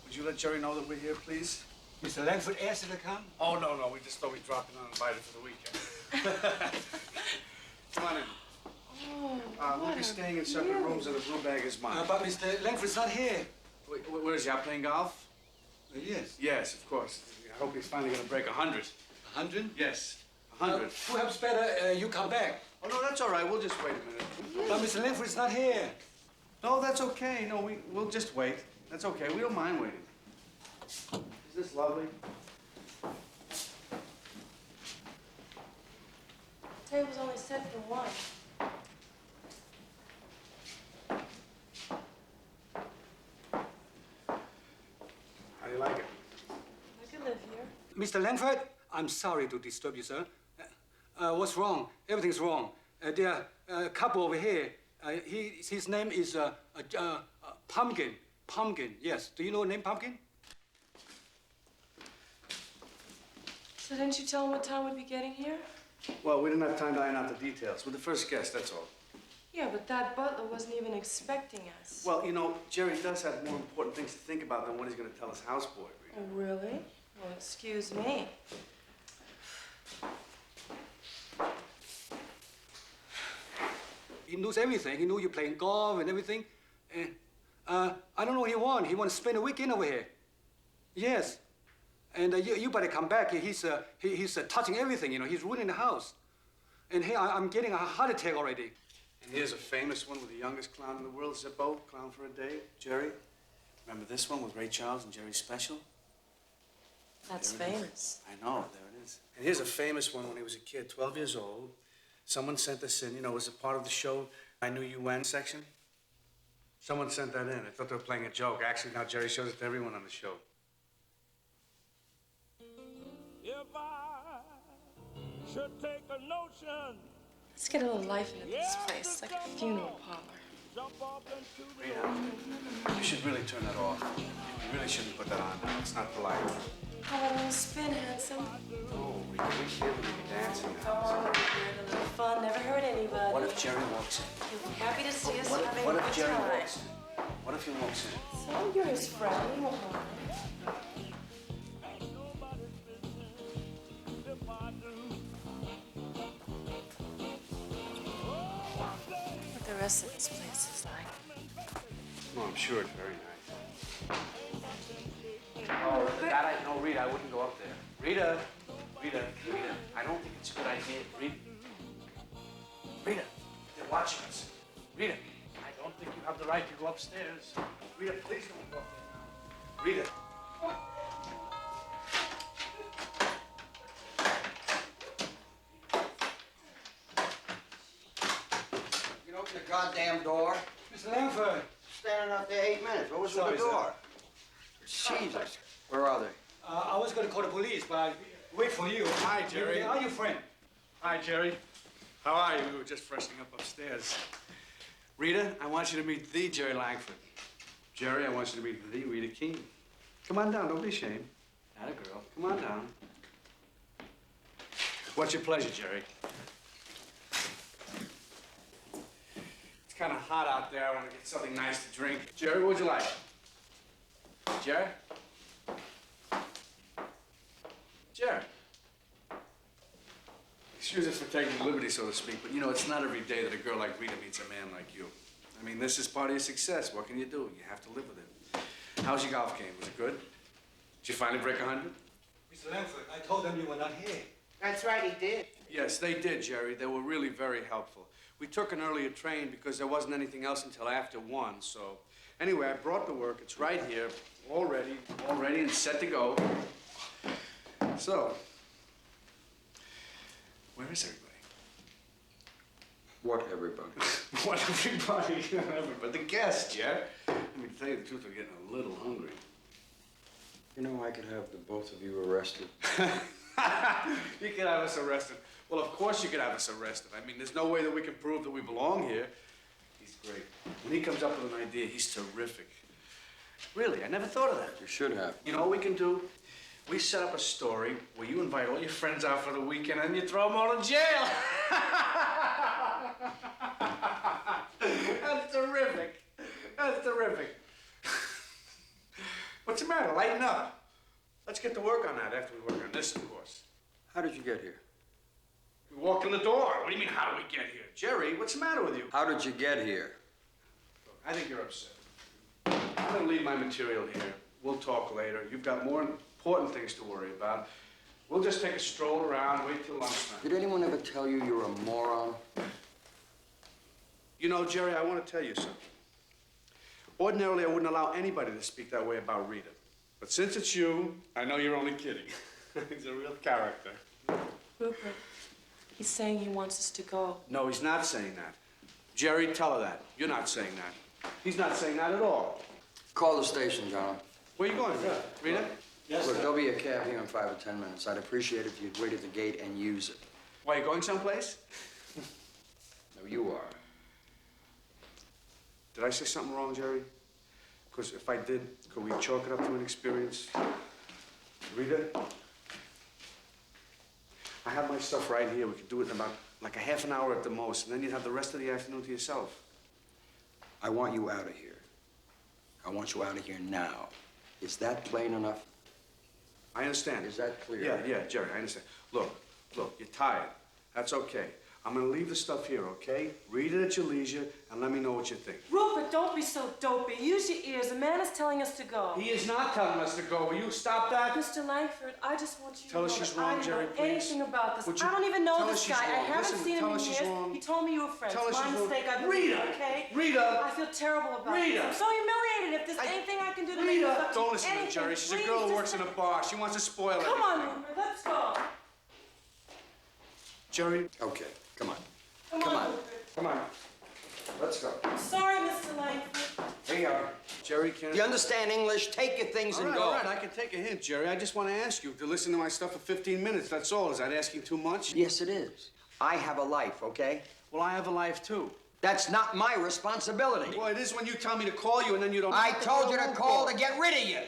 Would you let Jerry know that we're here, please? Mr. Langford asked you to come? Oh, no, we just thought we'd drop in uninvited for the weekend. Come on in. Oh, We'll be staying in separate rooms, and the blue bag is mine. But Mr. Langford's not here. Wait, where is he? Out playing golf? Yes. Yes, of course. I hope he's finally going to break 100. 100? Yes, 100. Perhaps better you come back. Oh, no, that's all right. We'll just wait a minute. But Mr. Langford's not here. No, that's okay. No, we'll just wait. That's okay. We don't mind waiting. Is this lovely? Table's only set for one. How do you like it? I could live here. Mr. Langford, I'm sorry to disturb you, sir. What's wrong? Everything's wrong. There are a couple over here. His name is Pumpkin. Pumpkin, yes. Do you know the name Pumpkin? So didn't you tell him what time we'd be getting here? Well, we didn't have time to iron out the details. We're the first guest, that's all. Yeah, but that butler wasn't even expecting us. Well, you know, Jerry does have more important things to think about than what he's going to tell his houseboy. Oh, really? Well, excuse me. He knows everything. He knows you're playing golf and everything. And I don't know what he wants. He wants to spend a weekend over here. Yes. And you better come back. He's touching everything, you know. He's ruining the house. And here I'm getting a heart attack already. And here's a famous one with the youngest clown in the world, Zippo, Clown for a Day, Jerry. Remember this one with Ray Charles and Jerry's Special? That's famous. I know, there it is. And here's a famous one when he was a kid, 12 years old. Someone sent us in, you know, as a part of the show, I Knew You When section. Someone sent that in. I thought they were playing a joke. Actually, now Jerry shows it to everyone on the show. If I should take a notion. Let's get a little life into this place. It's like a funeral parlor. Rita, you should really turn that off. You really shouldn't put that on now. It's not polite. How about a little spin, handsome? Oh, Rita, we can't be dancing Come on, we're here, a little fun. Never hurt anybody. What if Jerry walks in? He'll be happy to see us having What a if good Jerry time. walks in? What if he walks in? So you're his friend. He won't mind. What the rest of this place is like. Oh, I'm sure it's very nice. Oh, that I know, Rita, I wouldn't go up there. Rita, I don't think it's a good idea. Rita, they're watching us. Rita, I don't think you have the right to go upstairs. Rita, please don't go up there now. Rita. You can open the goddamn door. Mr. Langford. Standing out there 8 minutes. What was with the door? Jesus. Where are they? I was going to call the police, but I wait for you. Hi, Jerry. Are you friend? Hi, Jerry. How are you? We were just freshening up upstairs. Rita, I want you to meet the Jerry Langford. Jerry, I want you to meet the Rita Keene. Come on down, don't be ashamed. Atta girl, come on down. What's your pleasure, Jerry? It's kind of hot out there. I want to get something nice to drink. Jerry, what would you like? Jerry? Jerry? Excuse us for taking the liberty, so to speak, but you know, it's not every day that a girl like Rita meets a man like you. I mean, this is part of your success. What can you do? You have to live with it. How's your golf game? Was it good? Did you finally break 100? Mr. Langford, I told them you were not here. That's right, he did. Yes, they did, Jerry. They were really very helpful. We took an earlier train because there wasn't anything else until after 1, so... Anyway, I brought the work. It's right here, all ready and set to go. So, where is everybody? What everybody? What everybody? Everybody. The guests, yeah? I mean, to tell you the truth, we're getting a little hungry. You know, I could have the both of you arrested. You could have us arrested. Well, of course you could have us arrested. I mean, there's no way that we can prove that we belong here. He's great. When he comes up with an idea, he's terrific. Really, I never thought of that. You should have. You know what we can do? We set up a story where you invite all your friends out for the weekend and you throw them all in jail. That's terrific. That's terrific. What's the matter? Lighten up. Let's get to work on that after we work on this, of course. How did you get here? We walked in the door. What do you mean, how did we get here? Jerry, what's the matter with you? How did you get here? I think you're upset. I'm gonna leave my material here. We'll talk later. You've got more important things to worry about. We'll just take a stroll around, wait till lunchtime. Did anyone ever tell you you're a moron? You know, Jerry, I want to tell you something. Ordinarily, I wouldn't allow anybody to speak that way about Rita. But since it's you, I know you're only kidding. He's a real character. Rupert, he's saying he wants us to go. No, he's not saying that. Jerry, tell her that. You're not saying that. He's not saying that at all. Call the station, John. Where are you going, Rita? Rita? Yes, Look, there'll be a cab here in 5 or 10 minutes. I'd appreciate it if you'd wait at the gate and use it. Why, you going someplace? No, you are. Did I say something wrong, Jerry? Because if I did, could we chalk it up to an experience? Rita? I have my stuff right here. We could do it in about like a half an hour at the most, and then you'd have the rest of the afternoon to yourself. I want you out of here. I want you out of here now. Is that plain enough? I understand. Is that clear? Yeah, Jerry, I understand. Look, you're tired. That's okay. I'm gonna leave the stuff here, okay? Read it at your leisure and let me know what you think. Rupert, don't be so dopey. Use your ears. The man is telling us to go. He is not telling us to go. Will you stop that? Mr. Langford, I just want you Tell to her know she's that wrong, I don't Jerry, know please. anything about this. Would you I don't even know tell her this she's guy. I wrong? haven't Listen, seen him tell in her she's years. wrong. He told me you were friends. Tell her My she's wrong. mistake. I believe Rita! it, okay? Rita! I feel terrible about Rita! this. I'm so humiliated. If there's anything I can do to make Rita! this up to Don't you, listen to anything, Jerry. She's a please, girl who just works in a bar. She wants to spoil it. Come on, Rupert. Let's go. Jerry? Okay, come on. Come on. Come on. Let's go. Sorry, Mr. Langford. Here you are. Jerry, can You understand English? Take your things and go. All right, I can take a hint, Jerry. I just want to ask you to listen to my stuff for 15 minutes. That's all. Is that asking too much? Yes, it is. I have a life, okay? Well, I have a life, too. That's not my responsibility. Well, it is when you tell me to call you and then you don't... I told you to call to get rid of you.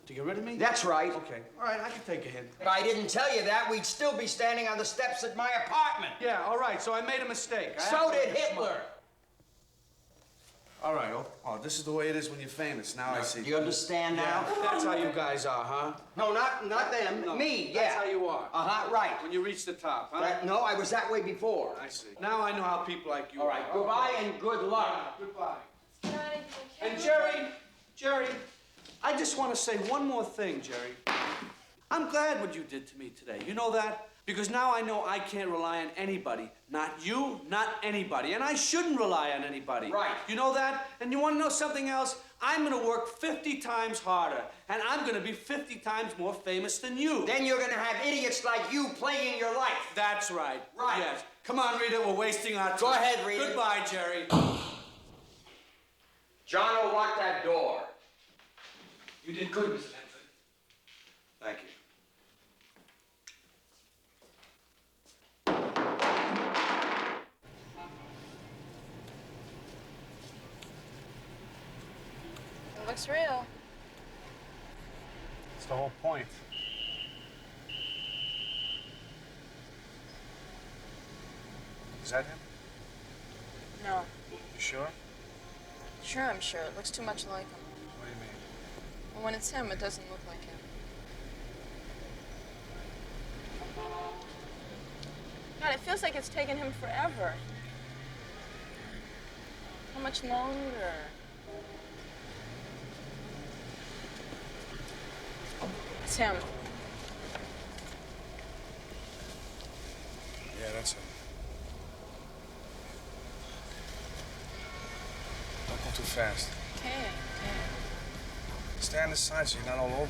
To get rid of me? That's right. Okay. All right, I can take a hint. If I didn't tell you that, we'd still be standing on the steps at my apartment. Yeah, all right, so I made a mistake. So did Hitler. All right, oh, this is the way it is when you're famous. Now I see. You understand now? Yeah, that's how you guys are, huh? No, not them. No, Me, yeah. That's how you are. Uh-huh, right. When you reach the top, huh? No, I was that way before. I see. Now I know how people like you All right, are. goodbye and good luck. Goodbye. And Jerry, I just want to say one more thing, Jerry. I'm glad what you did to me today. You know that? Because now I know I can't rely on anybody. Not you, not anybody. And I shouldn't rely on anybody. Right. You know that? And you want to know something else? I'm going to work 50 times harder. And I'm going to be 50 times more famous than you. Then you're going to have idiots like you playing your life. That's right. Right. Yes. Come on, Rita. We're wasting our time. Go ahead, Rita. Goodbye, Jerry. John will lock that door. You did good, Mr. Langford. Thank you. looks real. It's the whole point. Is that him? No. You sure? Sure, I'm sure. It looks too much like him. What do you mean? And when it's him, it doesn't look like him. God, it feels like it's taken him forever. How much longer? It's him. Yeah, that's him. Don't go too fast. Okay. Stay on the side so you're not all over him.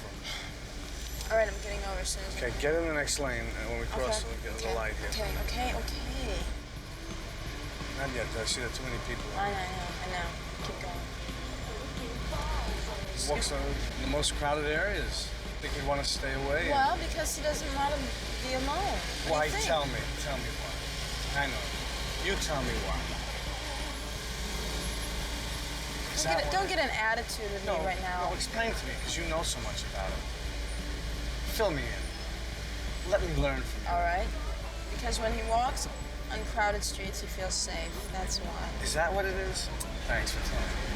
All right, I'm getting over as soon as Okay, get in the next lane, and when we cross, Okay. we'll get to the light here. Okay. Not yet, I see there are too many people. I know. Keep going. He walks in the most crowded areas. Think he'd want to stay away? Well, because he doesn't want to be alone. What Why? do you think? Tell me why. I know. You tell me why. Don't get an attitude with me right now. No, explain to me, because you know so much about it. Fill me in. Let me learn from you. All right. Because when he walks on crowded streets, he feels safe. That's why. Is that what it is? Thanks for telling me.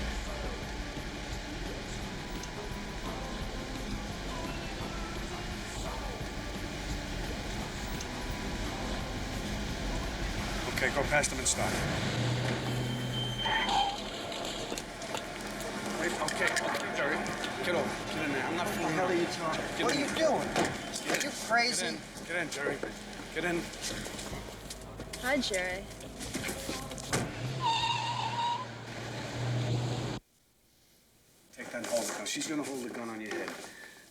Okay, go past him and stop. Wait, okay, Jerry. Get over. Get in there. I'm not fooling. What the hell are you talking? What are you doing? Are you crazy? Get in, Jerry. Get in. Hi, Jerry. Take that and hold the gun. She's gonna hold the gun on your head.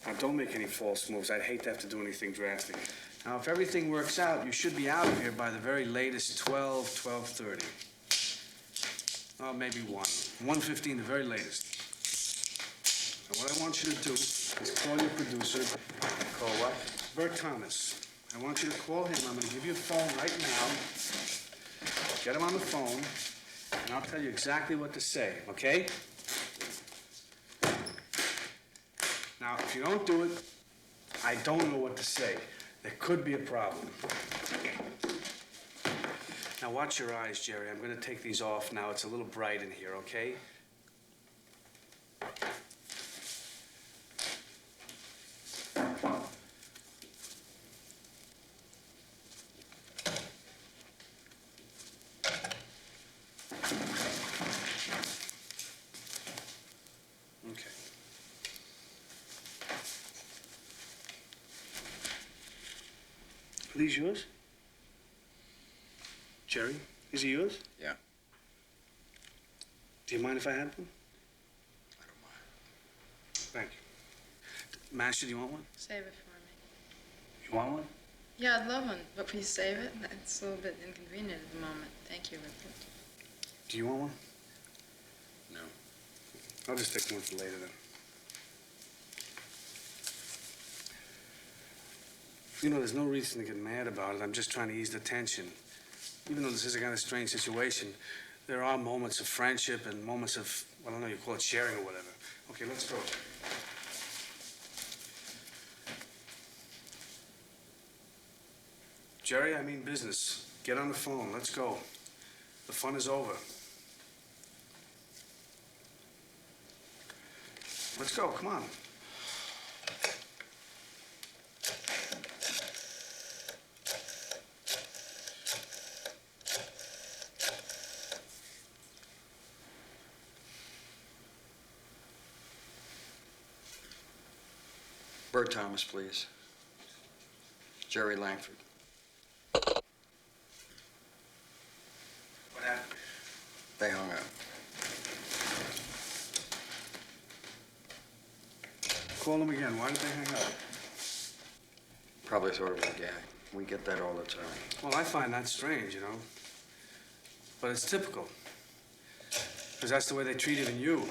Now, don't make any false moves. I'd hate to have to do anything drastic. Now, if everything works out, you should be out of here by the very latest 12:30. Oh, maybe 1:15, the very latest. Now, what I want you to do is call your producer. Call what? Bert Thomas. I want you to call him. I'm gonna give you a phone right now. Get him on the phone, and I'll tell you exactly what to say, okay? Now, if you don't do it, I don't know what to say. There could be a problem. Now, watch your eyes, Jerry. I'm going to take these off now. It's a little bright in here, okay? Okay. Are these yours? Jerry, is he yours? Yeah. Do you mind if I have one? I don't mind. Thank you. Master, do you want one? Save it for me. You want one? Yeah, I'd love one, but please save it. It's a little bit inconvenient at the moment. Thank you, Rupert. Do you want one? No. I'll just take one for later then. You know, there's no reason to get mad about it. I'm just trying to ease the tension. Even though this is a kind of strange situation, there are moments of friendship and moments of, well, I don't know, you call it sharing or whatever. Okay, let's go. Jerry, I mean business. Get on the phone. Let's go. The fun is over. Let's go. Come on. Bert Thomas, please. Jerry Langford. What happened? They hung up. Call them again. Why did they hang up? Probably thought it was a gag. We get that all the time. Well, I find that strange, you know. But it's typical. Because that's the way they treat even you.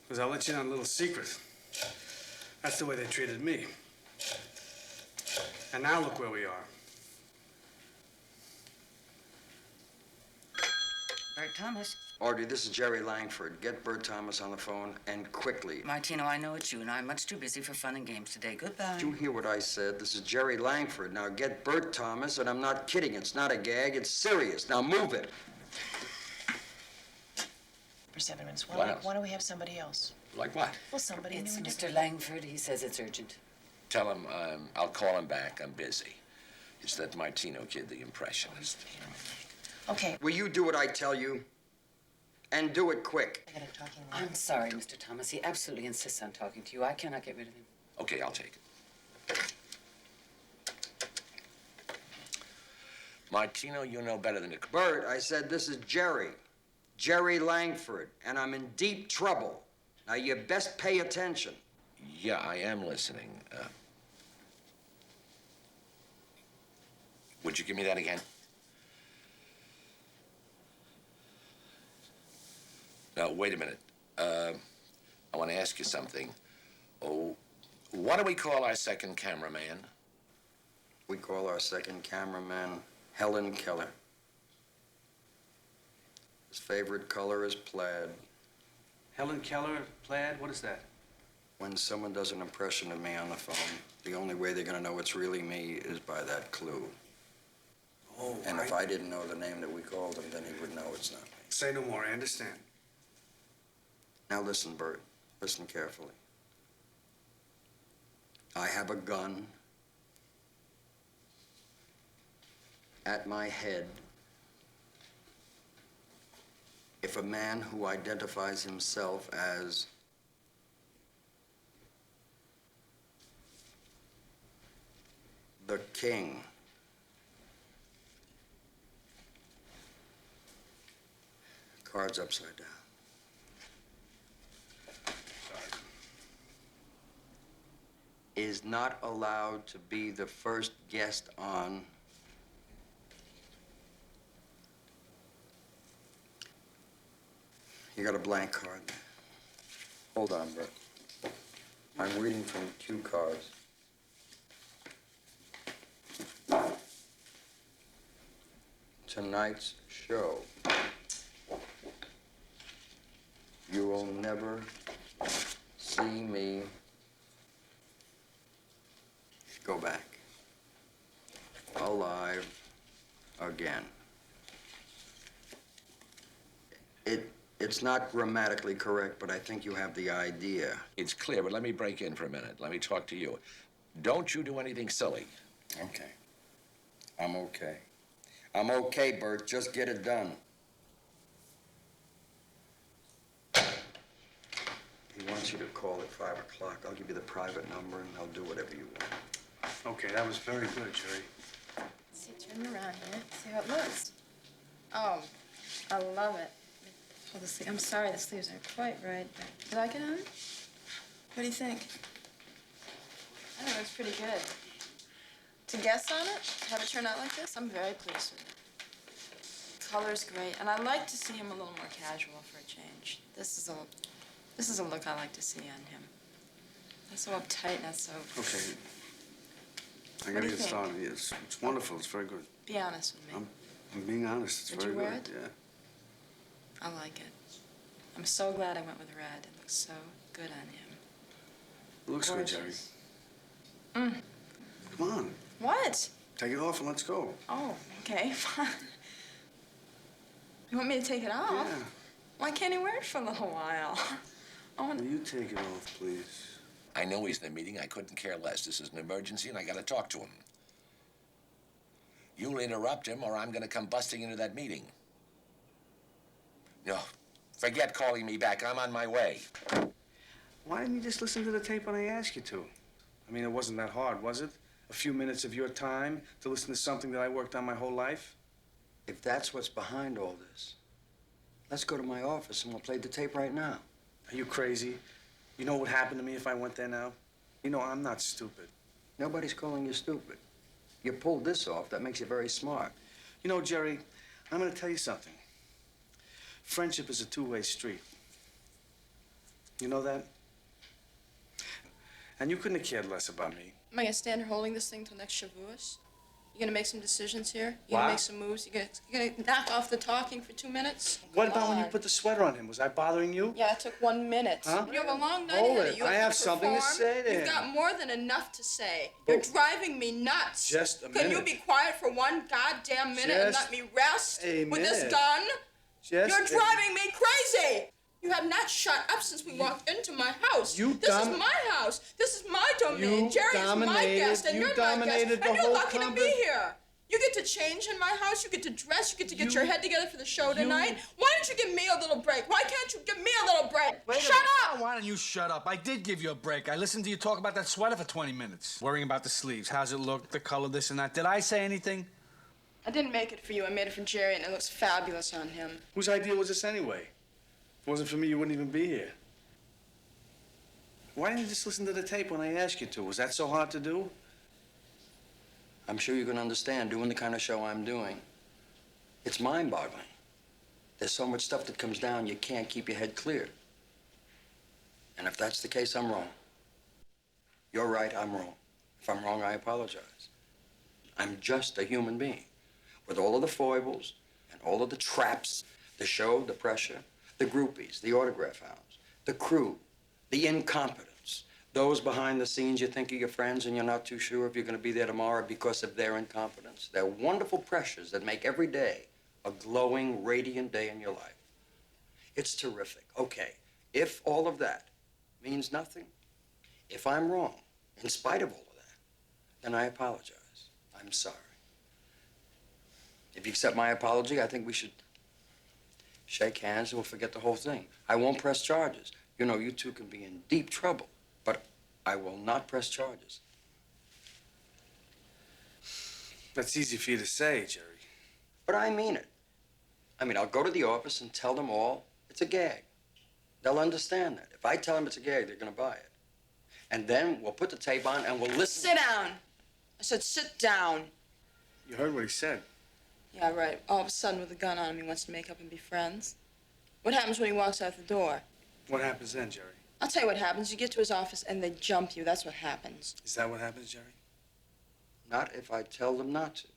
Because I'll let you in on a little secret. That's the way they treated me. And now look where we are. Bert Thomas. Audrey, this is Jerry Langford. Get Bert Thomas on the phone, and quickly. Martino, I know it's you, and I'm much too busy for fun and games today. Goodbye. Did you hear what I said? This is Jerry Langford. Now get Bert Thomas, and I'm not kidding. It's not a gag. It's serious. Now move it. For 7 minutes. What else? Why don't we have somebody else? Like what? Well, somebody It's new and Mr. different. Langford. He says it's urgent. Tell him I'll call him back. I'm busy. It's that Martino kid, the impressionist. Okay. Will you do what I tell you? And do it quick. I gotta talk to him. I'm sorry, Mr. Thomas. He absolutely insists on talking to you. I cannot get rid of him. Okay, I'll take it. Martino, you know better than to... Bert, I said this is Jerry. Jerry Langford, and I'm in deep trouble. Now, you best pay attention. Yeah, I am listening. Would you give me that again? Now, wait a minute. I want to ask you something. Oh, what do we call our second cameraman? We call our second cameraman Helen Keller. His favorite color is plaid. Helen Keller, plaid, what is that? When someone does an impression of me on the phone, the only way they're going to know it's really me is by that clue. Oh, and if I didn't know the name that we called him, then he would know it's not me. Say no more, I understand. Now listen, Bert. Listen carefully. I have a gun at my head. If a man who identifies himself as the king cards upside down. Is not allowed to be the first guest on You got a blank card there. Hold on, Bert. I'm reading from 2 cards. Tonight's show. You will never see me go back alive again. It's not grammatically correct, but I think you have the idea. It's clear, but let me break in for a minute. Let me talk to you. Don't you do anything silly. Okay. I'm okay. I'm okay, Bert. Just get it done. He wants you to call at 5 o'clock. I'll give you the private number, and I'll do whatever you want. Okay, that was very good, Jerry. See, turn around here. See how it looks. Oh, I love it. Pull the sleeve. I'm sorry, the sleeves aren't quite right. You like it, honey? What do you think? I think it looks pretty good. To guess on it, have it turn out like this, I'm very pleased with it. Color's great, and I like to see him a little more casual for a change. This is a look I like to see on him. Not so uptight, not so. Okay. I What gotta do you get think? started. Yes, it's wonderful. It's very good. Be honest with me. I'm being honest. It's Did very you wear good. it? Yeah. I like it. I'm so glad I went with red. It looks so good on him. It looks good, Jerry. Gorgeous. Mm. Come on. What? Take it off and let's go. Oh, okay, fine. You want me to take it off? Yeah. Why can't he wear it for a little while? I want Will you take it off, please? I know he's in a meeting. I couldn't care less. This is an emergency, and I got to talk to him. You'll interrupt him, or I'm going to come busting into that meeting. No, forget calling me back. I'm on my way. Why didn't you just listen to the tape when I asked you to? I mean, it wasn't that hard, was it? A few minutes of your time to listen to something that I worked on my whole life? If that's what's behind all this, let's go to my office and we'll play the tape right now. Are you crazy? You know what would happen to me if I went there now? You know, I'm not stupid. Nobody's calling you stupid. You pulled this off. That makes you very smart. You know, Jerry, I'm going to tell you something. Friendship is a two-way street. You know that? And you couldn't have cared less about me. Am I gonna stand here holding this thing till next Shavuos? You gonna make some decisions here? You What? gonna make some moves? You gonna knock off the talking for 2 minutes? What Come about when you on. put the sweater on him? Was I bothering you? Yeah, it took 1 minute. Huh? You have a long night Hold ahead it. of you. I have to something to perform. say to You've him. got more than enough to say. You're driving me nuts. Just a Can you minute. be quiet for 1 goddamn minute and Just let me rest a with this minute. gun? Just You're a- driving me crazy. You have not shut up since we walked into my house. This is my house. This is my domain. You Jerry is my dominated- guest, and you you're my guest, dominated and the you're whole lucky to be company. here. You get to change in my house. You get to dress. You get to get your head together for the show tonight. Why don't you give me a little break? Why can't you give me a little break? Shut up! Why don't you shut up? I did give you a break. I listened to you talk about that sweater for 20 minutes. Worrying about the sleeves. How's it look? The color, this and that. Did I say anything? I didn't make it for you. I made it for Jerry, and it looks fabulous on him. Whose idea was this anyway? If it wasn't for me, you wouldn't even be here. Why didn't you just listen to the tape when I asked you to? Was that so hard to do? I'm sure you can understand doing the kind of show I'm doing. It's mind-boggling. There's so much stuff that comes down, you can't keep your head clear. And if that's the case, I'm wrong. You're right, I'm wrong. If I'm wrong, I apologize. I'm just a human being with all of the foibles and all of the traps, the show, the pressure, the groupies, the autograph hounds, the crew, the incompetence, those behind the scenes you think are your friends and you're not too sure if you're going to be there tomorrow because of their incompetence. They're wonderful pressures that make every day a glowing, radiant day in your life. It's terrific. Okay, if all of that means nothing, if I'm wrong, in spite of all of that, then I apologize. I'm sorry. If you accept my apology, I think we should shake hands and we'll forget the whole thing. I won't press charges. You know, you two can be in deep trouble, but I will not press charges. That's easy for you to say, Jerry. But I mean it. I mean, I'll go to the office and tell them all it's a gag. They'll understand that. If I tell them it's a gag, they're going to buy it. And then we'll put the tape on and we'll listen. Sit down. I said sit down. You heard what he said. Yeah, right. All of a sudden, with a gun on him, he wants to make up and be friends. What happens when he walks out the door? What happens then, Jerry? I'll tell you what happens. You get to his office and they jump you. That's what happens. Is that what happens, Jerry? Not if I tell them not to.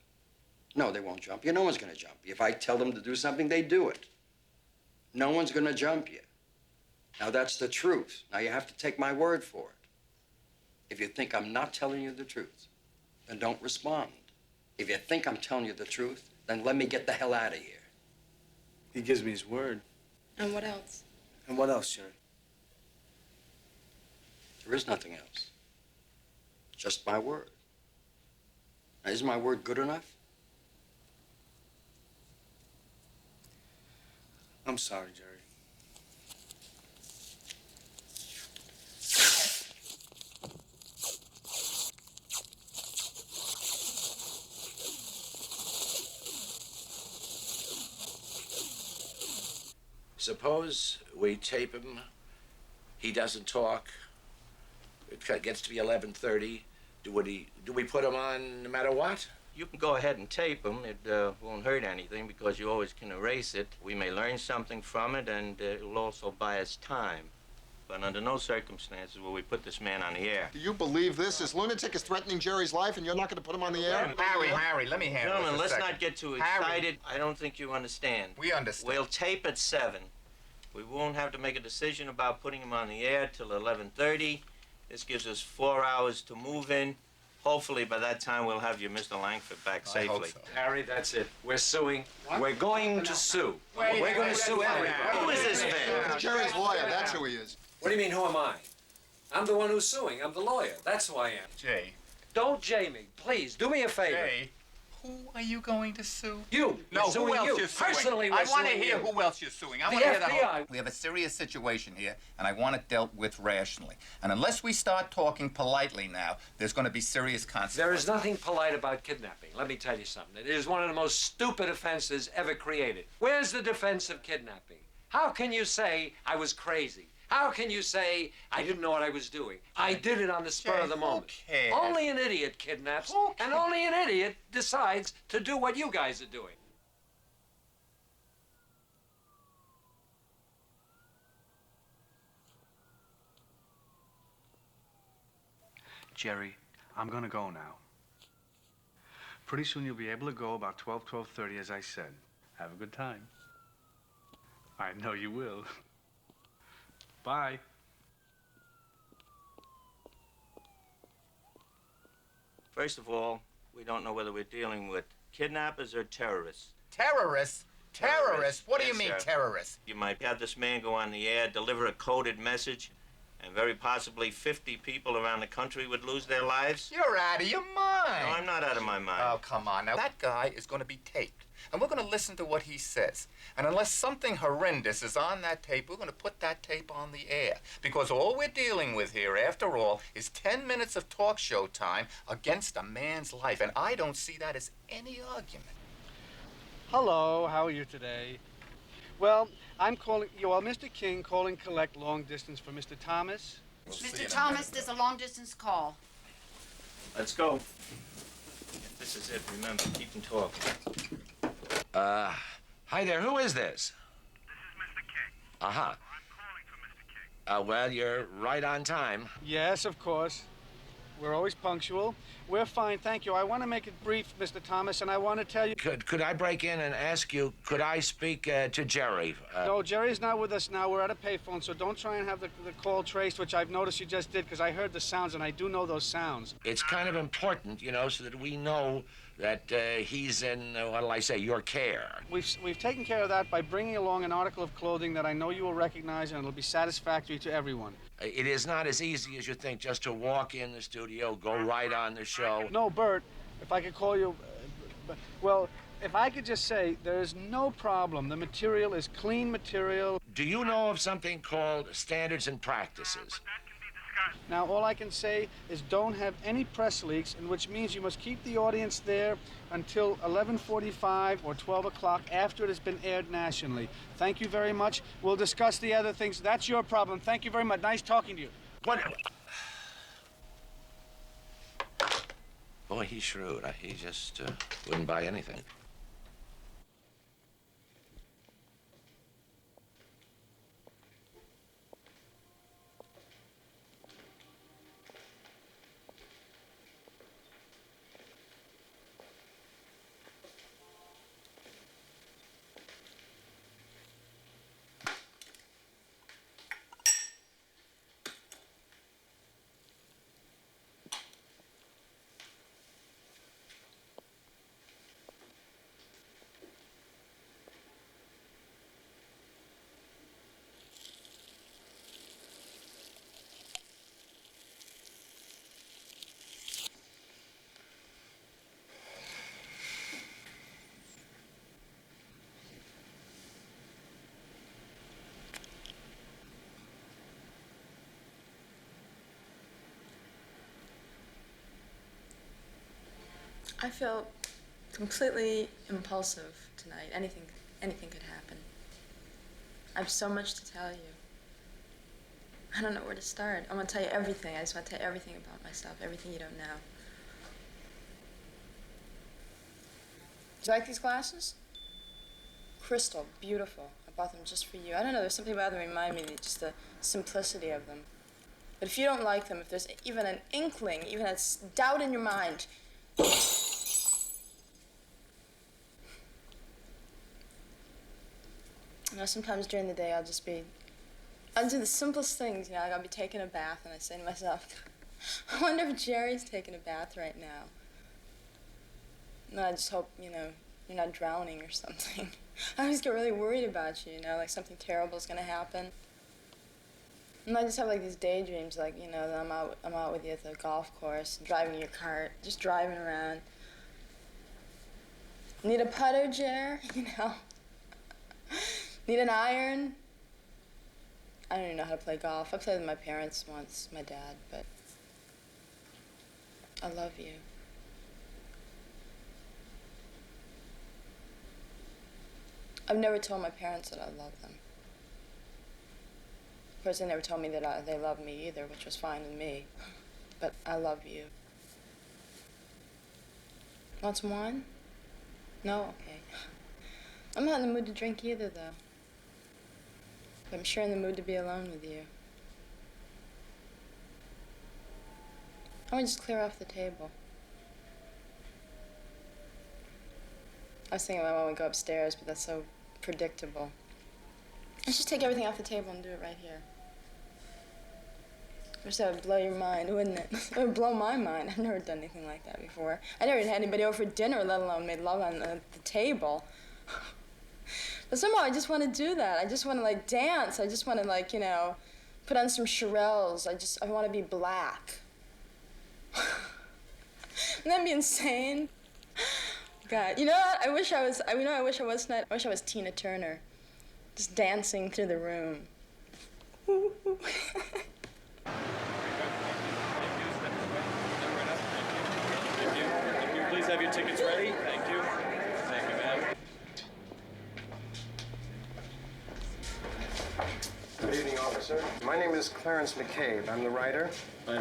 No, they won't jump you. No one's going to jump you. If I tell them to do something, they do it. No one's going to jump you. Now, that's the truth. Now, you have to take my word for it. If you think I'm not telling you the truth, then don't respond. If you think I'm telling you the truth, then let me get the hell out of here. He gives me his word. And what else? And what else, Jerry? There is nothing else. Just my word. Now, is my word good enough? I'm sorry, Jerry. Suppose we tape him, he doesn't talk, it gets to be 11:30. Do we put him on no matter what? You can go ahead and tape them. It won't hurt anything because you always can erase it. We may learn something from it, and it will also buy us time. But under no circumstances will we put this man on the air. Do you believe this? This lunatic is threatening Jerry's life, and you're not going to put him on the air? Harry, let me handle Gentlemen, this a let's second. not get too Harry. excited. I don't think you understand. We understand. We'll tape at 7. We won't have to make a decision about putting him on the air till 11:30. This gives us 4 hours to move in. Hopefully, by that time, we'll have you, Mr. Langford, back I safely. hope so. Harry, that's it. We're suing. We're going to sue. Wait, We're going to sue everybody. Who is this man? It's Jerry's lawyer. That's who he is. What do you mean, who am I? I'm the one who's suing. I'm the lawyer. That's who I am. Jay. Don't Jay me. Please, do me a favor. Jay, who are you going to sue? You. No, We're suing who else you. you're suing? Personally, we're I want to suing hear you. who else you're suing. I The want to hear the FBI. whole... We have a serious situation here, and I want it dealt with rationally. And unless we start talking politely now, there's going to be serious consequences. There is nothing polite about kidnapping. Let me tell you something. It is one of the most stupid offenses ever created. Where's the defense of kidnapping? How can you say I was crazy? How can you say I didn't know what I was doing? I did it on the spur of the moment. cares? Only an idiot kidnaps, and only an idiot decides to do what you guys are doing. Jerry, I'm gonna go now. Pretty soon you'll be able to go about 12:30, as I said. Have a good time. I know you will. Bye. First of all, we don't know whether we're dealing with kidnappers or terrorists. Terrorists? Terrorists? What do you Yes, mean, sir. terrorists? You might have this man go on the air, deliver a coded message, and very possibly 50 people around the country would lose their lives. You're out of your mind. No, I'm not out of my mind. Oh, come on. Now, that guy is going to be taped, and we're going to listen to what he says. And unless something horrendous is on that tape, we're going to put that tape on the air. Because all we're dealing with here, after all, is 10 minutes of talk show time against a man's life. And I don't see that as any argument. Hello, how are you today? Well, I'm calling, well, Mr. King calling collect long distance for Mr. Thomas. Mr. Thomas, there's a long-distance call. Let's go. If this is it, remember, keep them talking. Hi there, who is this? This is Mr. King. Uh-huh. I'm calling for Mr. King. Well, you're right on time. Yes, of course. We're always punctual. We're fine, thank you. I want to make it brief, Mr. Thomas, and I want to tell you... Could I break in and ask you, could I speak to Jerry? No, Jerry's not with us now. We're at a payphone, so don't try and have the call traced, which I've noticed you just did, because I heard the sounds, and I do know those sounds. It's kind of important, you know, so that we know that he's in, what'll I say, your care. We've taken care of that by bringing along an article of clothing that I know you will recognize, and it'll be satisfactory to everyone. It is not as easy as you think just to walk in the studio, go right on the show. No, Bert, if I could call you... well, if I could just say, there is no problem. The material is clean material. Do you know of something called standards and practices? Now, all I can say is don't have any press leaks, and which means you must keep the audience there until 11:45 or 12 o'clock after it has been aired nationally. Thank you very much. We'll discuss the other things. That's your problem. Thank you very much. Nice talking to you. What? Boy, he's shrewd. He just wouldn't buy anything. I feel completely impulsive tonight. Anything could happen. I have so much to tell you. I don't know where to start. I'm gonna tell you everything. I just want to tell you everything about myself, everything you don't know. Do you like these glasses? Crystal, beautiful. I bought them just for you. I don't know, there's something about them that remind me of just the simplicity of them. But if you don't like them, if there's even an inkling, even a doubt in your mind, you know, sometimes during the day I'll do the simplest things, you know, like I'll be taking a bath and I say to myself, I wonder if Jerry's taking a bath right now. And I just hope, you know, you're not drowning or something. I always get really worried about you, you know, like something terrible is gonna happen. And I just have like these daydreams, like, you know, that I'm out with you at the golf course, driving your cart, just driving around. Need a putter, Jer? You know? Need an iron? I don't even know how to play golf. I played with my parents once, my dad, but I love you. I've never told my parents that I love them. Of course, they never told me that they love me either, which was fine with me. But I love you. Want some wine? No? Okay. I'm not in the mood to drink either, though. But I'm sure in the mood to be alone with you. I want to just clear off the table. I was thinking about when we go upstairs, but that's so predictable. Let's just take everything off the table and do it right here. I wish that would blow your mind, wouldn't it? It would blow my mind. I've never done anything like that before. I never even had anybody over for dinner, let alone made love on the table. But somehow I just want to do that. I just want to, like, dance. I just want to, like, you know, put on some Shirelles. I want to be black. Wouldn't that be insane? God, you know what? I wish I was tonight. I wish I was Tina Turner. Just dancing through the room. Thank you. Please have your tickets ready. Thank you. Thank you, ma'am. Good evening, officer. My name is Clarence McCabe. I'm the writer.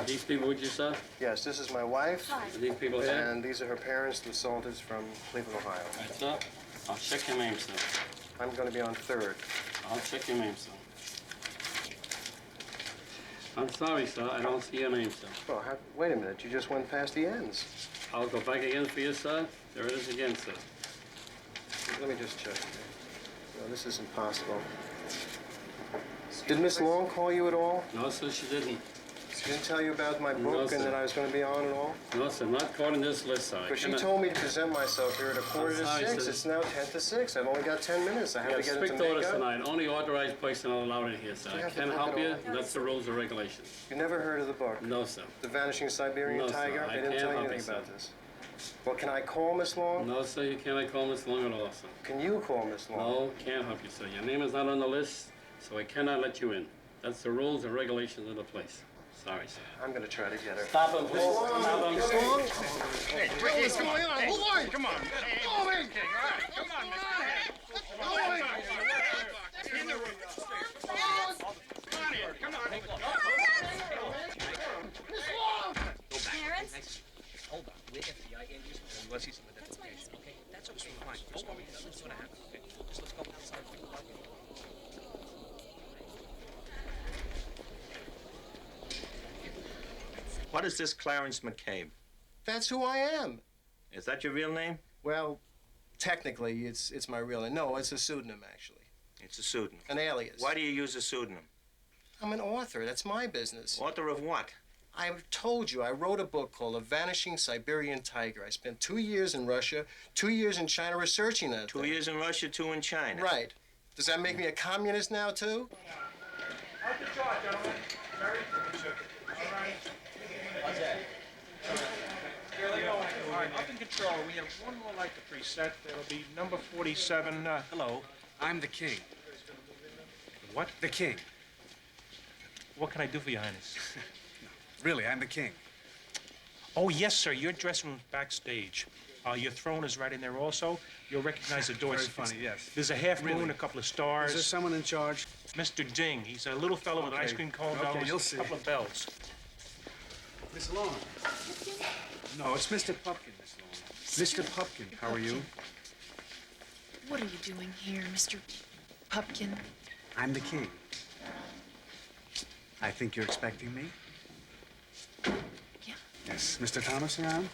These people with you, sir? Yes, this is my wife. Hi. Are these people here? And these are her parents, the Salters from Cleveland, Ohio. That's up. I'll check your name, sir. I'm going to be on third. I'll check your name, sir. I'm sorry, sir. I don't see your name, sir. Well, wait a minute. You just went past the ends. I'll go back again for you, sir. There it is again, sir. Let me just check. No, this isn't possible. Did Miss Long call you at all? No, sir, she didn't. She didn't tell you about my book and that I was going to be on at all? No, sir, not caught in this list, sir. But she told me to present myself here at 5:45. It's now 5:50. I've only got 10 minutes. I have to get into strict orders makeup. tonight. Only authorized personnel allowed in here, sir. I can't help you. That's the rules and regulations. You never heard of the book? No, sir. The Vanishing Siberian No, sir. Tiger? I They didn't can't tell you help anything you, about sir. this. Well, can I call Miss Long? No, sir, you can't call Miss Long at all, sir. Can you call Miss Long? No, can't help you, sir. Your name is not on the list, so I cannot let you in. That's the rules and regulations of the place. Sorry, sir. I'm going to try to get her. Stop him, please. Stop him. Miss Long? Hey, what's going on? Who are you? Come on. Come on, In the room. Come on here. Come on. Parents? Hold on. We're FBI agents. You want to see some identification, okay? That's okay. Fine. Don't worry. Nothing's going to happen, okay? Just let's go outside. What is this Clarence McCabe? That's who I am. Is that your real name? Well, technically, it's my real name. No, it's a pseudonym, actually. It's a pseudonym. An alias. Why do you use a pseudonym? I'm an author. That's my business. Author of what? I told you, I wrote a book called The Vanishing Siberian Tiger. I spent 2 years in Russia, 2 years in China researching that 2 years in Russia, 2 in China. Right. Does that make me a communist now, too? Out the charge, gentlemen. Jerry? All right. How's that? All right, up in control. We have one more like the preset. It'll be number 47. Hello, I'm the king. What? The king. What can I do for you, Highness? Really, I'm the king. Oh, yes, sir. Your dressing room's backstage. Your throne is right in there also. You'll recognize the door. Very funny, yes. There's a half moon, Really? a couple of stars. Is there someone in charge? Mr. Ding. He's a little fellow with an Okay. ice cream cone Okay, nose, you'll a see. couple of bells. Miss Long. No, it's Mr. Pupkin, Miss Long. Mr. Pupkin, how are you? What are you doing here, Mr. Pupkin? I'm the king. I think you're expecting me? Yeah. Yes. Mr. Thomas around?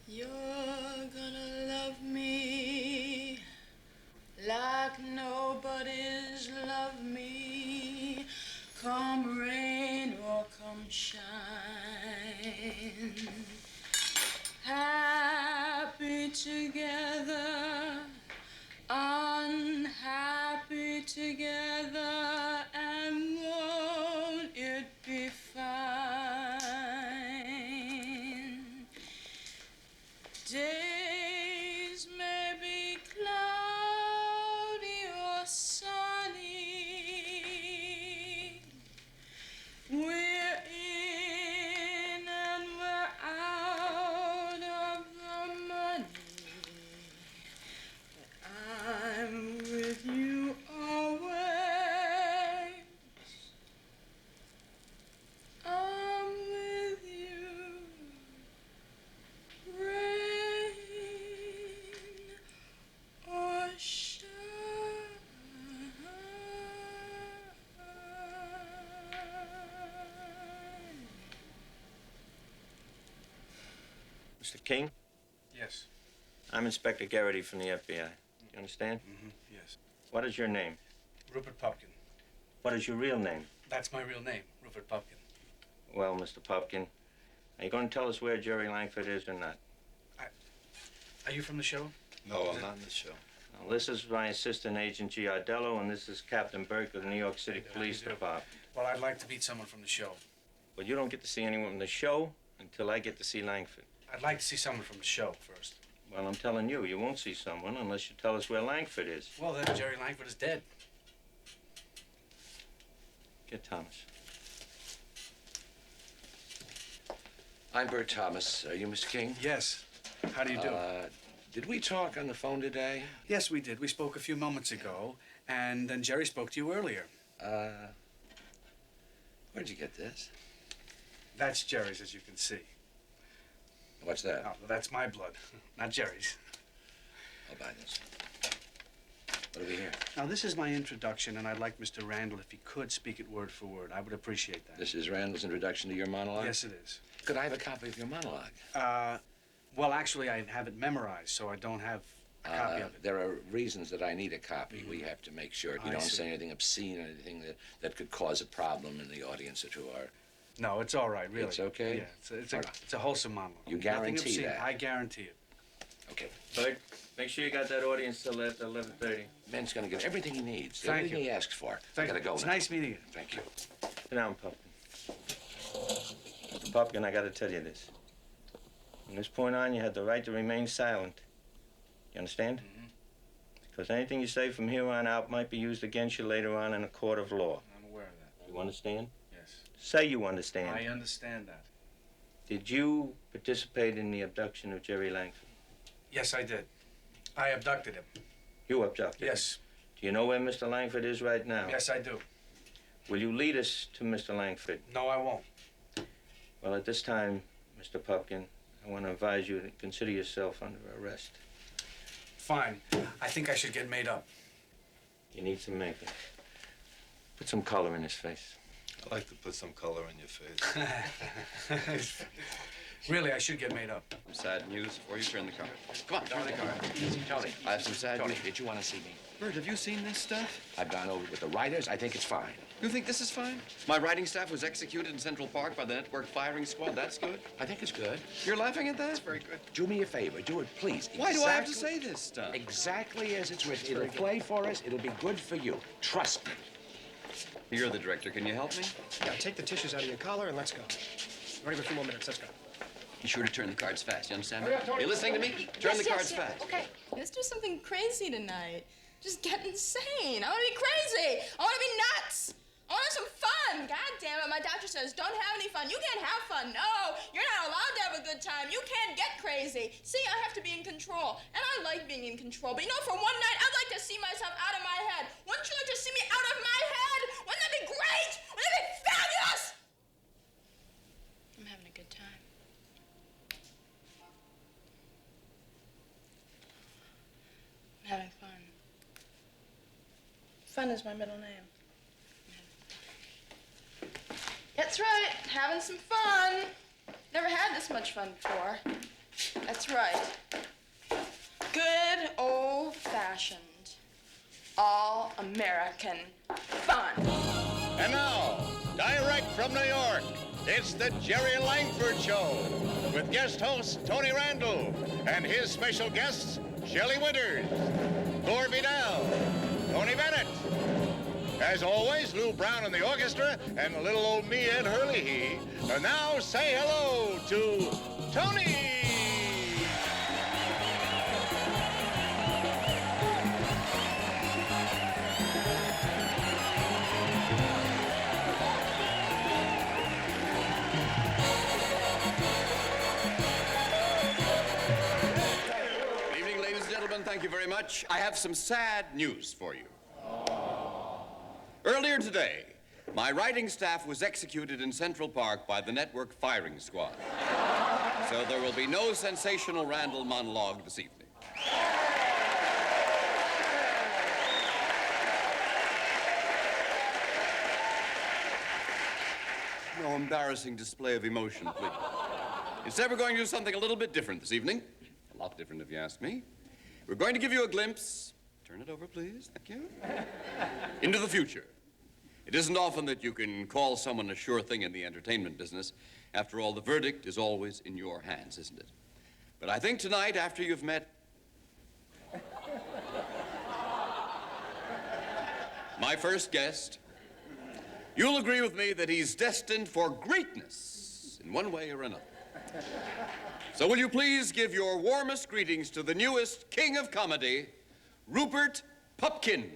You're gonna love me like nobody's loved me, come rain or come shine. Happy together, unhappy together, and won't it be fine? Days may be cloudy or sunny. We're in and we're Mr. King? Yes. I'm Inspector Garrity from the FBI. You understand? Mm-hmm. Yes. What is your name? Rupert Pupkin. What is your real name? That's my real name, Rupert Pupkin. Well, Mr. Pupkin, are you going to tell us where Jerry Langford is or not? Are you from the show? No, I'm not in the show. Now, this is my assistant agent, Giardello, and this is Captain Burke of the New York City Police Department. Well, I'd like to meet someone from the show. But you don't get to see anyone from the show until I get to see Langford. I'd like to see someone from the show first. Well, I'm telling you, you won't see someone unless you tell us where Langford is. Well, then Jerry Langford is dead. Get Thomas. I'm Bert Thomas. Are you Mr. King? Yes. How do you do? Did we talk on the phone today? Yes, we did. We spoke a few moments ago, and then Jerry spoke to you earlier. Where'd you get this? That's Jerry's, as you can see. What's that? Oh, that's my blood, not Jerry's. I'll buy this. What do we hear? Now, this is my introduction, and I'd like Mr. Randall, if he could, speak it word for word. I would appreciate that. This is Randall's introduction to your monologue? Yes, it is. Could I have a copy of your monologue? Well, actually, I have it memorized, so I don't have a copy of it. There are reasons that I need a copy. We have to make sure you I don't see. say anything obscene or anything that could cause a problem in the audience or to our... No, it's all right, really. It's okay? Yeah, it's a wholesome monologue. You Nothing guarantee obscene. that? I guarantee it. Okay. Bert, make sure you got that audience till at 11:30. Ben's going to get everything he needs. Thank everything you. he asks for. Thank I got to you. go It's now. nice meeting you. Thank you. Sit down, Pupkin. Mr. Pupkin, I got to tell you this. From this point on, you have the right to remain silent. You understand? Because anything you say from here on out might be used against you later on in a court of law. I'm aware of that. You understand? Yes. Say you understand. I understand that. Did you participate in the abduction of Jerry Langford? Yes, I did. I abducted him. You abducted him? Yes. Do you know where Mr. Langford is right now? Yes, I do. Will you lead us to Mr. Langford? No, I won't. Well, at this time, Mr. Pupkin, I want to advise you to consider yourself under arrest. Fine. I think I should get made up. You need some makeup. Put some color in his face. I like to put some color in your face. Really, I should get made up. Sad news before you turn the car. Come on, turn the car. Tony, I have some sad Tony. news. Did you want to see me? Bert, have you seen this stuff? I've gone over it with the writers. I think it's fine. You think this is fine? My writing staff was executed in Central Park by the network firing squad. That's good. I think it's good. You're laughing at that? That's very good. Do me a favor. Do it, please. Why do I have to say this stuff? Exactly as it's written. It'll play for us. It'll be good for you. Trust me. You're the director. Can you help me? Yeah, take the tissues out of your collar and let's go. Ready for a few more minutes. Let's go. Be sure to turn the cards fast. You understand? Oh, yeah, Tony. You listening to me? Turn the cards fast. Okay, let's do something crazy tonight. Just get insane. I want to be crazy. I want to be nuts. I want to have some fun. God damn it, my doctor says don't have any fun. You can't have fun. No, you're not allowed to have a good time. You can't get crazy. See, I have to be in control. And I like being in control. But you know, for one night, I'd like to see myself out of my head. Wouldn't you like to see me out of my head? Wouldn't that be great? Wouldn't that be fabulous? I'm having a good time. I'm having fun. Fun is my middle name. That's right, having some fun. Never had this much fun before. That's right. Good old-fashioned, all-American fun. And now, direct from New York, it's the Jerry Langford Show with guest host Tony Randall and his special guests, Shelley Winters, Gore Vidal, Tony Bennett. As always, Lou Brown and the orchestra, and little old me, Ed Hurley. And now say hello to Tony! Good evening, ladies and gentlemen. Thank you very much. I have some sad news for you. Earlier today, my writing staff was executed in Central Park by the network firing squad. So there will be no sensational Randall monologue this evening. No embarrassing display of emotion, please. Instead, we're going to do something a little bit different this evening. A lot different, if you ask me. We're going to give you a glimpse. Turn it over, please. Thank you. Into the future. It isn't often that you can call someone a sure thing in the entertainment business. After all, the verdict is always in your hands, isn't it? But I think tonight, after you've met my first guest, you'll agree with me that he's destined for greatness in one way or another. So will you please give your warmest greetings to the newest king of comedy, Rupert Pupkin.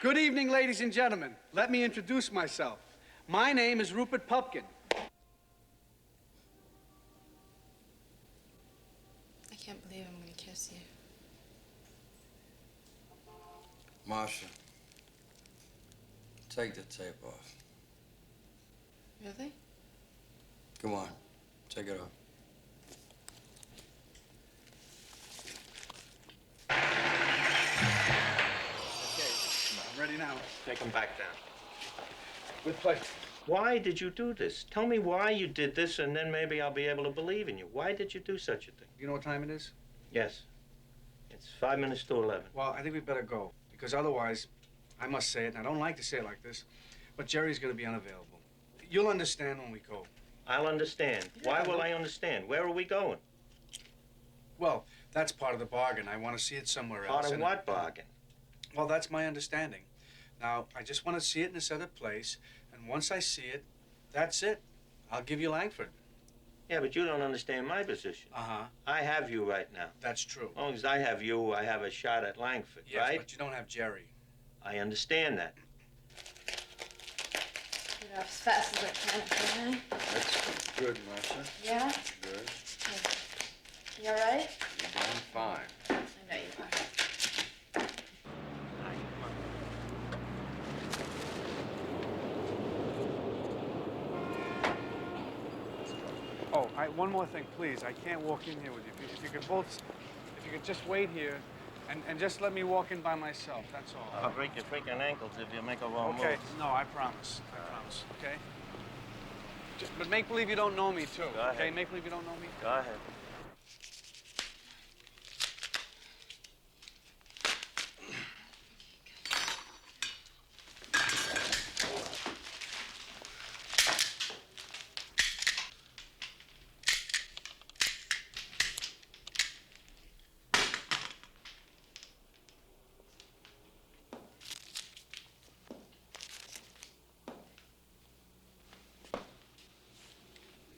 Good evening, ladies and gentlemen. Let me introduce myself. My name is Rupert Pupkin. I can't believe I'm gonna kiss you. Marcia, take the tape off. Really? Come on, take it off. I'm ready now. Take him back down. With pleasure. Why did you do this? Tell me why you did this, and then maybe I'll be able to believe in you. Why did you do such a thing? You know what time it is? Yes. It's 5 minutes to 11. Well, I think we better go, because otherwise, I must say it, and I don't like to say it like this, but Jerry's going to be unavailable. You'll understand when we go. I'll understand. Yeah, Why will I understand? Where are we going? Well, that's part of the bargain. I want to see it somewhere else. Part of what bargain? Well, that's my understanding. Now, I just want to see it in this other place, and once I see it, that's it. I'll give you Langford. Yeah, but you don't understand my position. Uh-huh. I have you right now. That's true. As long as I have you, I have a shot at Langford, Yes, right? but you don't have Jerry. I understand that. Get off as fast as I can, okay? That's good, Marcia. Yeah? Good. You all right? You're doing fine. I know you are. Oh, one more thing, please. I can't walk in here with you. If you could just wait here and just let me walk in by myself, that's all. I'll break your freaking ankles if you make a wrong move. Okay, no, I promise. I promise, okay? But make believe you don't know me, too. Go ahead. Okay, make believe you don't know me. Go ahead.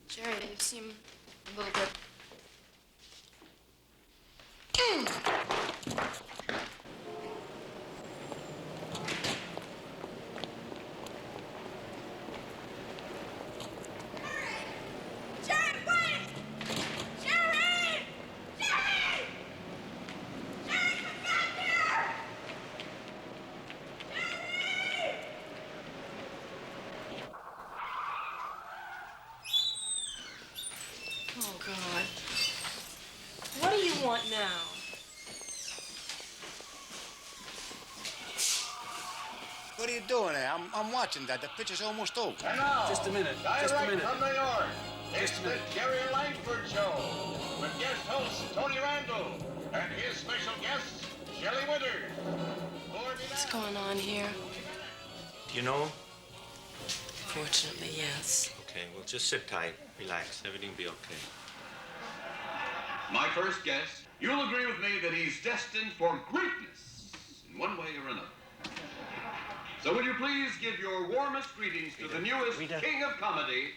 Jerry, you seem a little bit... Jerry, wait! Jerry! Jerry! Jerry, come back here! Jerry! Oh, God. What do you want now? What are you doing there? I'm watching that. The picture's almost over. And now, Just a minute. Direct Just a minute. from New York, it's Just a the minute. Jerry Langford Show with guest host Tony Randall and his special guests, Shelley Winters. What's going on here? Do you know him? Fortunately, yes. Okay, well, just sit tight. Relax. Everything will be okay. My first guest, you'll agree with me that he's destined for greatness in one way or another. So will you please give your warmest greetings to the newest king of comedy,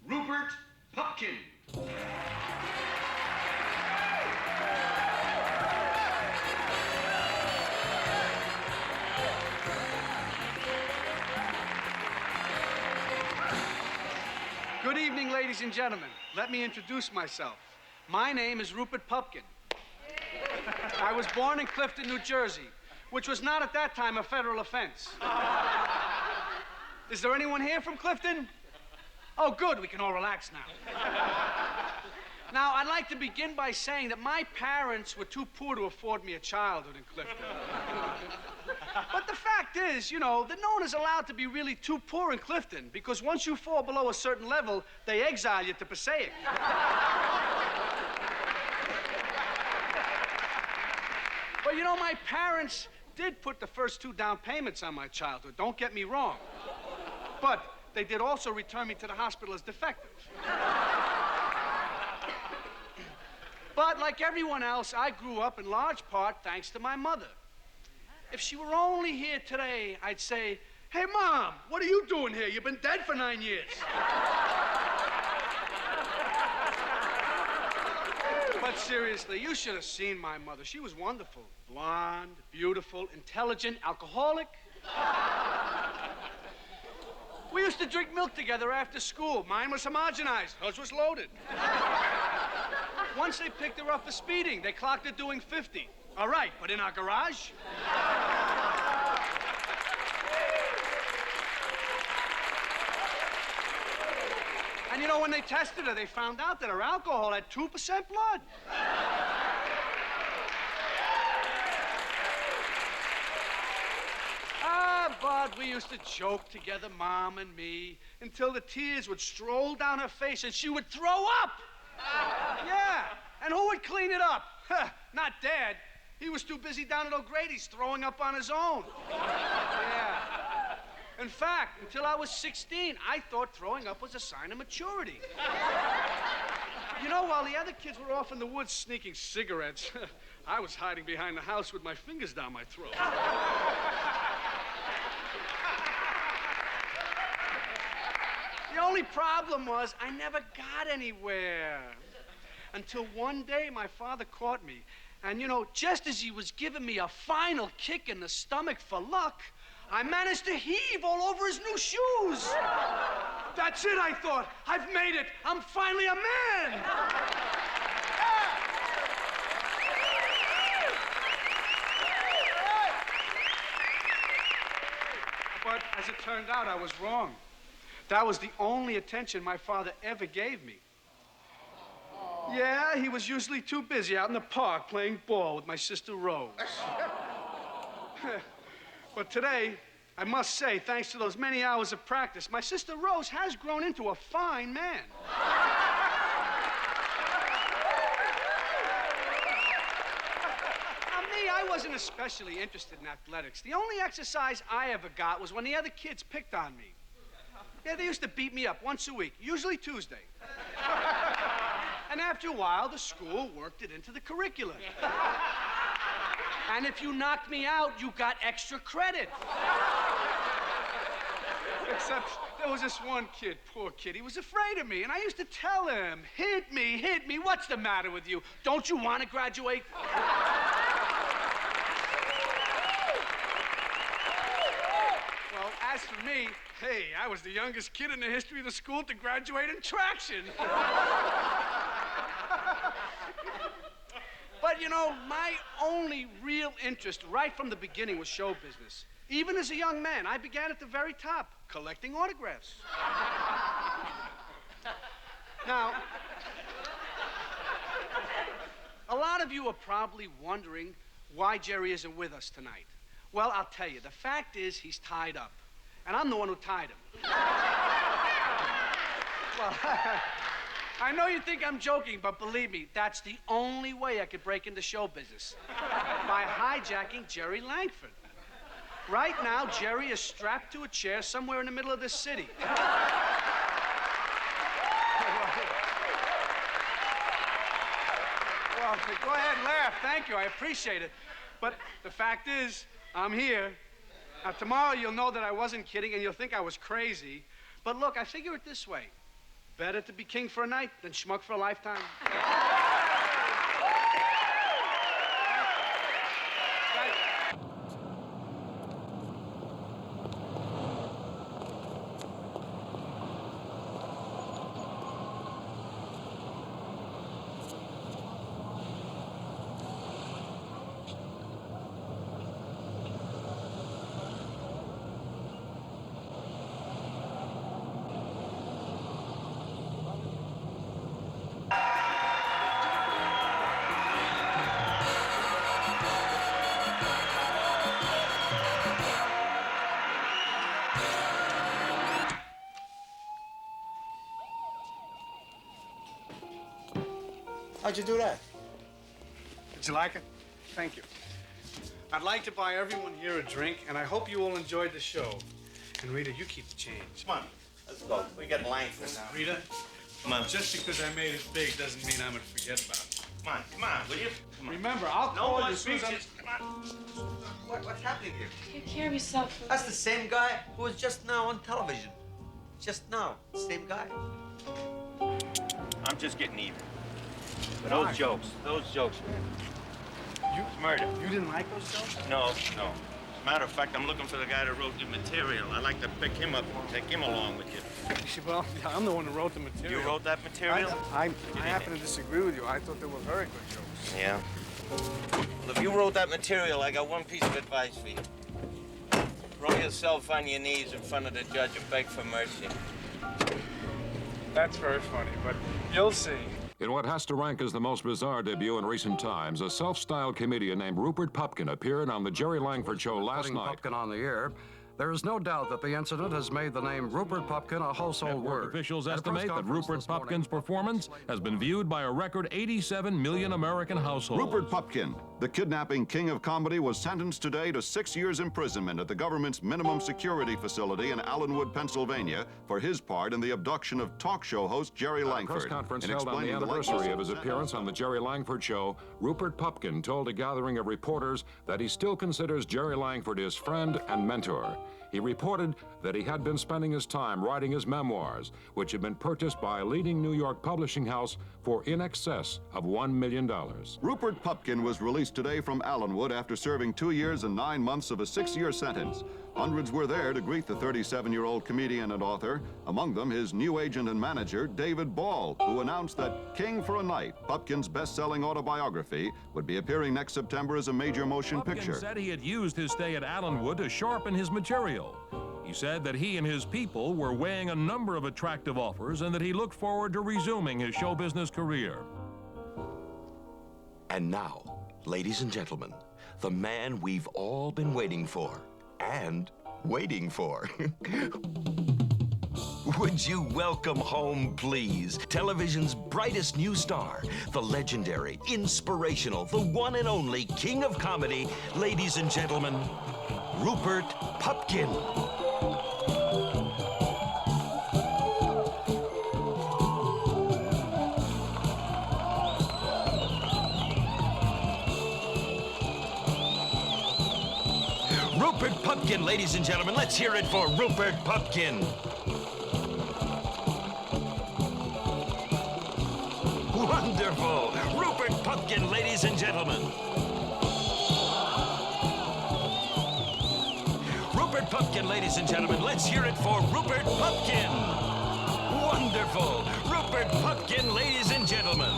Rupert Pupkin. Good evening, ladies and gentlemen. Let me introduce myself. My name is Rupert Pupkin. I was born in Clifton, New Jersey, which was not at that time a federal offense. Is there anyone here from Clifton? Oh, good. We can all relax now. Now, I'd like to begin by saying that my parents were too poor to afford me a childhood in Clifton. But the fact is, you know, that no one is allowed to be really too poor in Clifton, because once you fall below a certain level, they exile you to Passaic. But, you know, my parents did put the first 2 down payments on my childhood, don't get me wrong. But they did also return me to the hospital as defective. But like everyone else, I grew up in large part thanks to my mother. If she were only here today, I'd say, "Hey, Mom, what are you doing here? You've been dead for 9 years." But seriously, you should have seen my mother. She was wonderful. Blonde, beautiful, intelligent, alcoholic. We used to drink milk together after school. Mine was homogenized. Hers was loaded. Once they picked her up for speeding. They clocked her doing 50. All right, but in our garage? And you know, when they tested her, they found out that her alcohol had 2% blood. But we used to joke together, Mom and me, until the tears would stroll down her face and she would throw up. Yeah, and who would clean it up? Not Dad. He was too busy down at O'Grady's throwing up on his own. Yeah. In fact, until I was 16, I thought throwing up was a sign of maturity. You know, while the other kids were off in the woods sneaking cigarettes, I was hiding behind the house with my fingers down my throat. The only problem was I never got anywhere. Until one day my father caught me. And, you know, just as he was giving me a final kick in the stomach for luck, I managed to heave all over his new shoes. That's it, I thought. I've made it. I'm finally a man. But as it turned out, I was wrong. That was the only attention my father ever gave me. Yeah, he was usually too busy out in the park playing ball with my sister Rose. But today, I must say, thanks to those many hours of practice, my sister Rose has grown into a fine man. Now, me, I wasn't especially interested in athletics. The only exercise I ever got was when the other kids picked on me. Yeah, they used to beat me up once a week, usually Tuesday. And after a while, the school worked it into the curriculum. And if you knocked me out, you got extra credit. Except there was this one kid, poor kid. He was afraid of me, and I used to tell him, hit me. What's the matter with you? Don't you want to graduate? Well, as for me, hey, I was the youngest kid in the history of the school to graduate in traction. But, you know, my only real interest right from the beginning was show business. Even as a young man, I began at the very top, collecting autographs. Now, a lot of you are probably wondering why Jerry isn't with us tonight. Well, I'll tell you. The fact is he's tied up, and I'm the one who tied him. Well, I know you think I'm joking, but believe me, that's the only way I could break into show business. By hijacking Jerry Langford. Right now, Jerry is strapped to a chair somewhere in the middle of this city. Well, go ahead and laugh. Thank you. I appreciate it. But the fact is, I'm here. Now, tomorrow you'll know that I wasn't kidding, and you'll think I was crazy. But look, I figure it this way. Better to be king for a night than schmuck for a lifetime. How'd you do that? Did you like it? Thank you. I'd like to buy everyone here a drink, and I hope you all enjoyed the show. And Rita, you keep the change. Come on, let's go. We got Langford now. Rita, come on. Just because I made it big doesn't mean I'm gonna forget about it. Come on, will you? Come on. Remember, I'll call you as soon as I'm... What's happening here? Take care of yourself. That's the same guy who was just now on television. Just now, same guy. I'm just getting even. But those jokes, it's murder. You didn't like those jokes? No. As a matter of fact, I'm looking for the guy that wrote the material. I'd like to pick him up and take him along with you. Well, yeah, I'm the one who wrote the material. You wrote that material? I happen to disagree with you. I thought they were very good jokes. Yeah. Well, if you wrote that material, I got one piece of advice for you. Throw yourself on your knees in front of the judge and beg for mercy. That's very funny, but you'll see. In what has to rank as the most bizarre debut in recent times, a self-styled comedian named Rupert Pupkin appeared on the Jerry Langford Show last night. Pupkin on the air. There is no doubt that the incident has made the name Rupert Pupkin a household word. Officials estimate that Rupert Pupkin's performance has been viewed by a record 87 million American households. Rupert Pupkin, the kidnapping king of comedy, was sentenced today to 6 years imprisonment at the government's minimum security facility in Allenwood, Pennsylvania, for his part in the abduction of talk show host Jerry Langford. At a press conference held on the anniversary of his appearance on the Jerry Langford Show, Rupert Pupkin told a gathering of reporters that he still considers Jerry Langford his friend and mentor. He reported that he had been spending his time writing his memoirs, which had been purchased by a leading New York publishing house for in excess of $1 million. Rupert Pupkin was released today from Allenwood after serving 2 years and 9 months of a 6-year sentence. Hundreds were there to greet the 37-year-old comedian and author, among them his new agent and manager, David Ball, who announced that King for a Night, Pupkin's best-selling autobiography, would be appearing next September as a major motion picture. Pupkin said he had used his stay at Allenwood to sharpen his material. He said that he and his people were weighing a number of attractive offers and that he looked forward to resuming his show business career. And now, ladies and gentlemen, the man we've all been waiting for. And waiting for. Would you welcome home, please, television's brightest new star, the legendary, inspirational, the one and only king of comedy, ladies and gentlemen, Rupert Pupkin. Rupert Pupkin, ladies and gentlemen, let's hear it for Rupert Pupkin. Wonderful. Rupert Pupkin, ladies and gentlemen. Rupert Pupkin, ladies and gentlemen, let's hear it for Rupert Pupkin. Wonderful. Rupert Pupkin, ladies and gentlemen.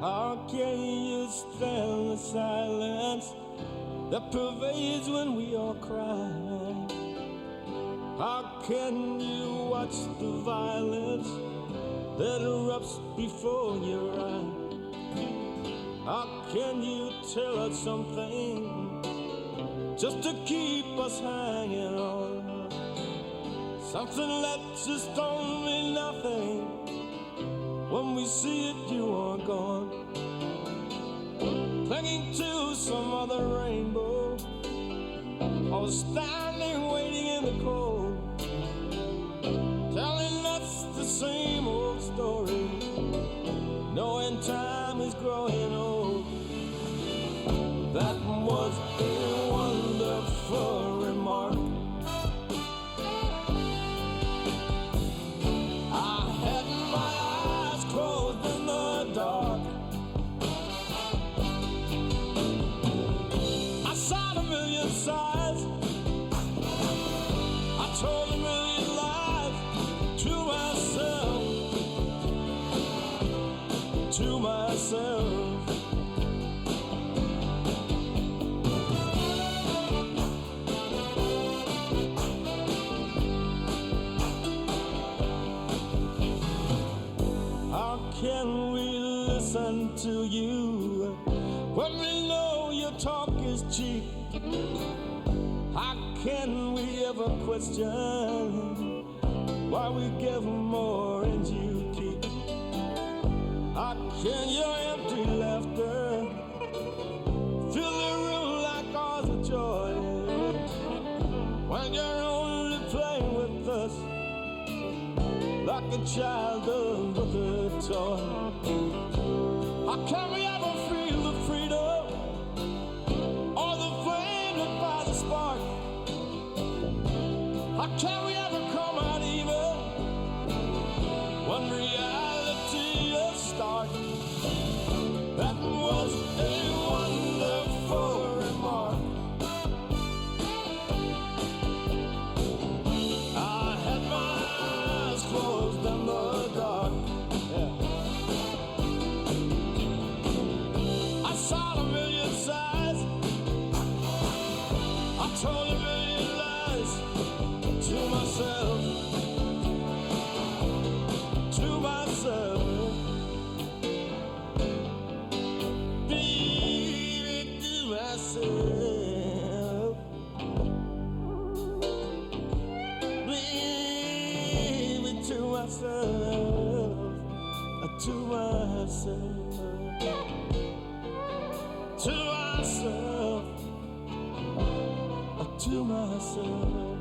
How can you stand the silence that pervades when we all cry? How can you watch the violence that erupts before your eyes? How can you tell us something just to keep us hanging on? Something that just don't mean nothing. When we see it, you are gone. Clinging to some other rainbow, or standing waiting in the cold, telling us the same old story, knowing time is growing old. That was a wonderful remark. I listen to you. When we know your talk is cheap, how can we ever question why we give more and you keep? How can your empty laughter fill the room like ours of joy when you're only playing with us like a child does with a toy? How can we ever feel the freedom or the flame that fires the spark? How can we ever come out even when reality is stark? That was a wonderful remark. I had my eyes closed in the dark. I saw a million sighs. I told a million lies to myself. To myself. Baby, to myself. Baby, to myself. To myself. To myself. To myself.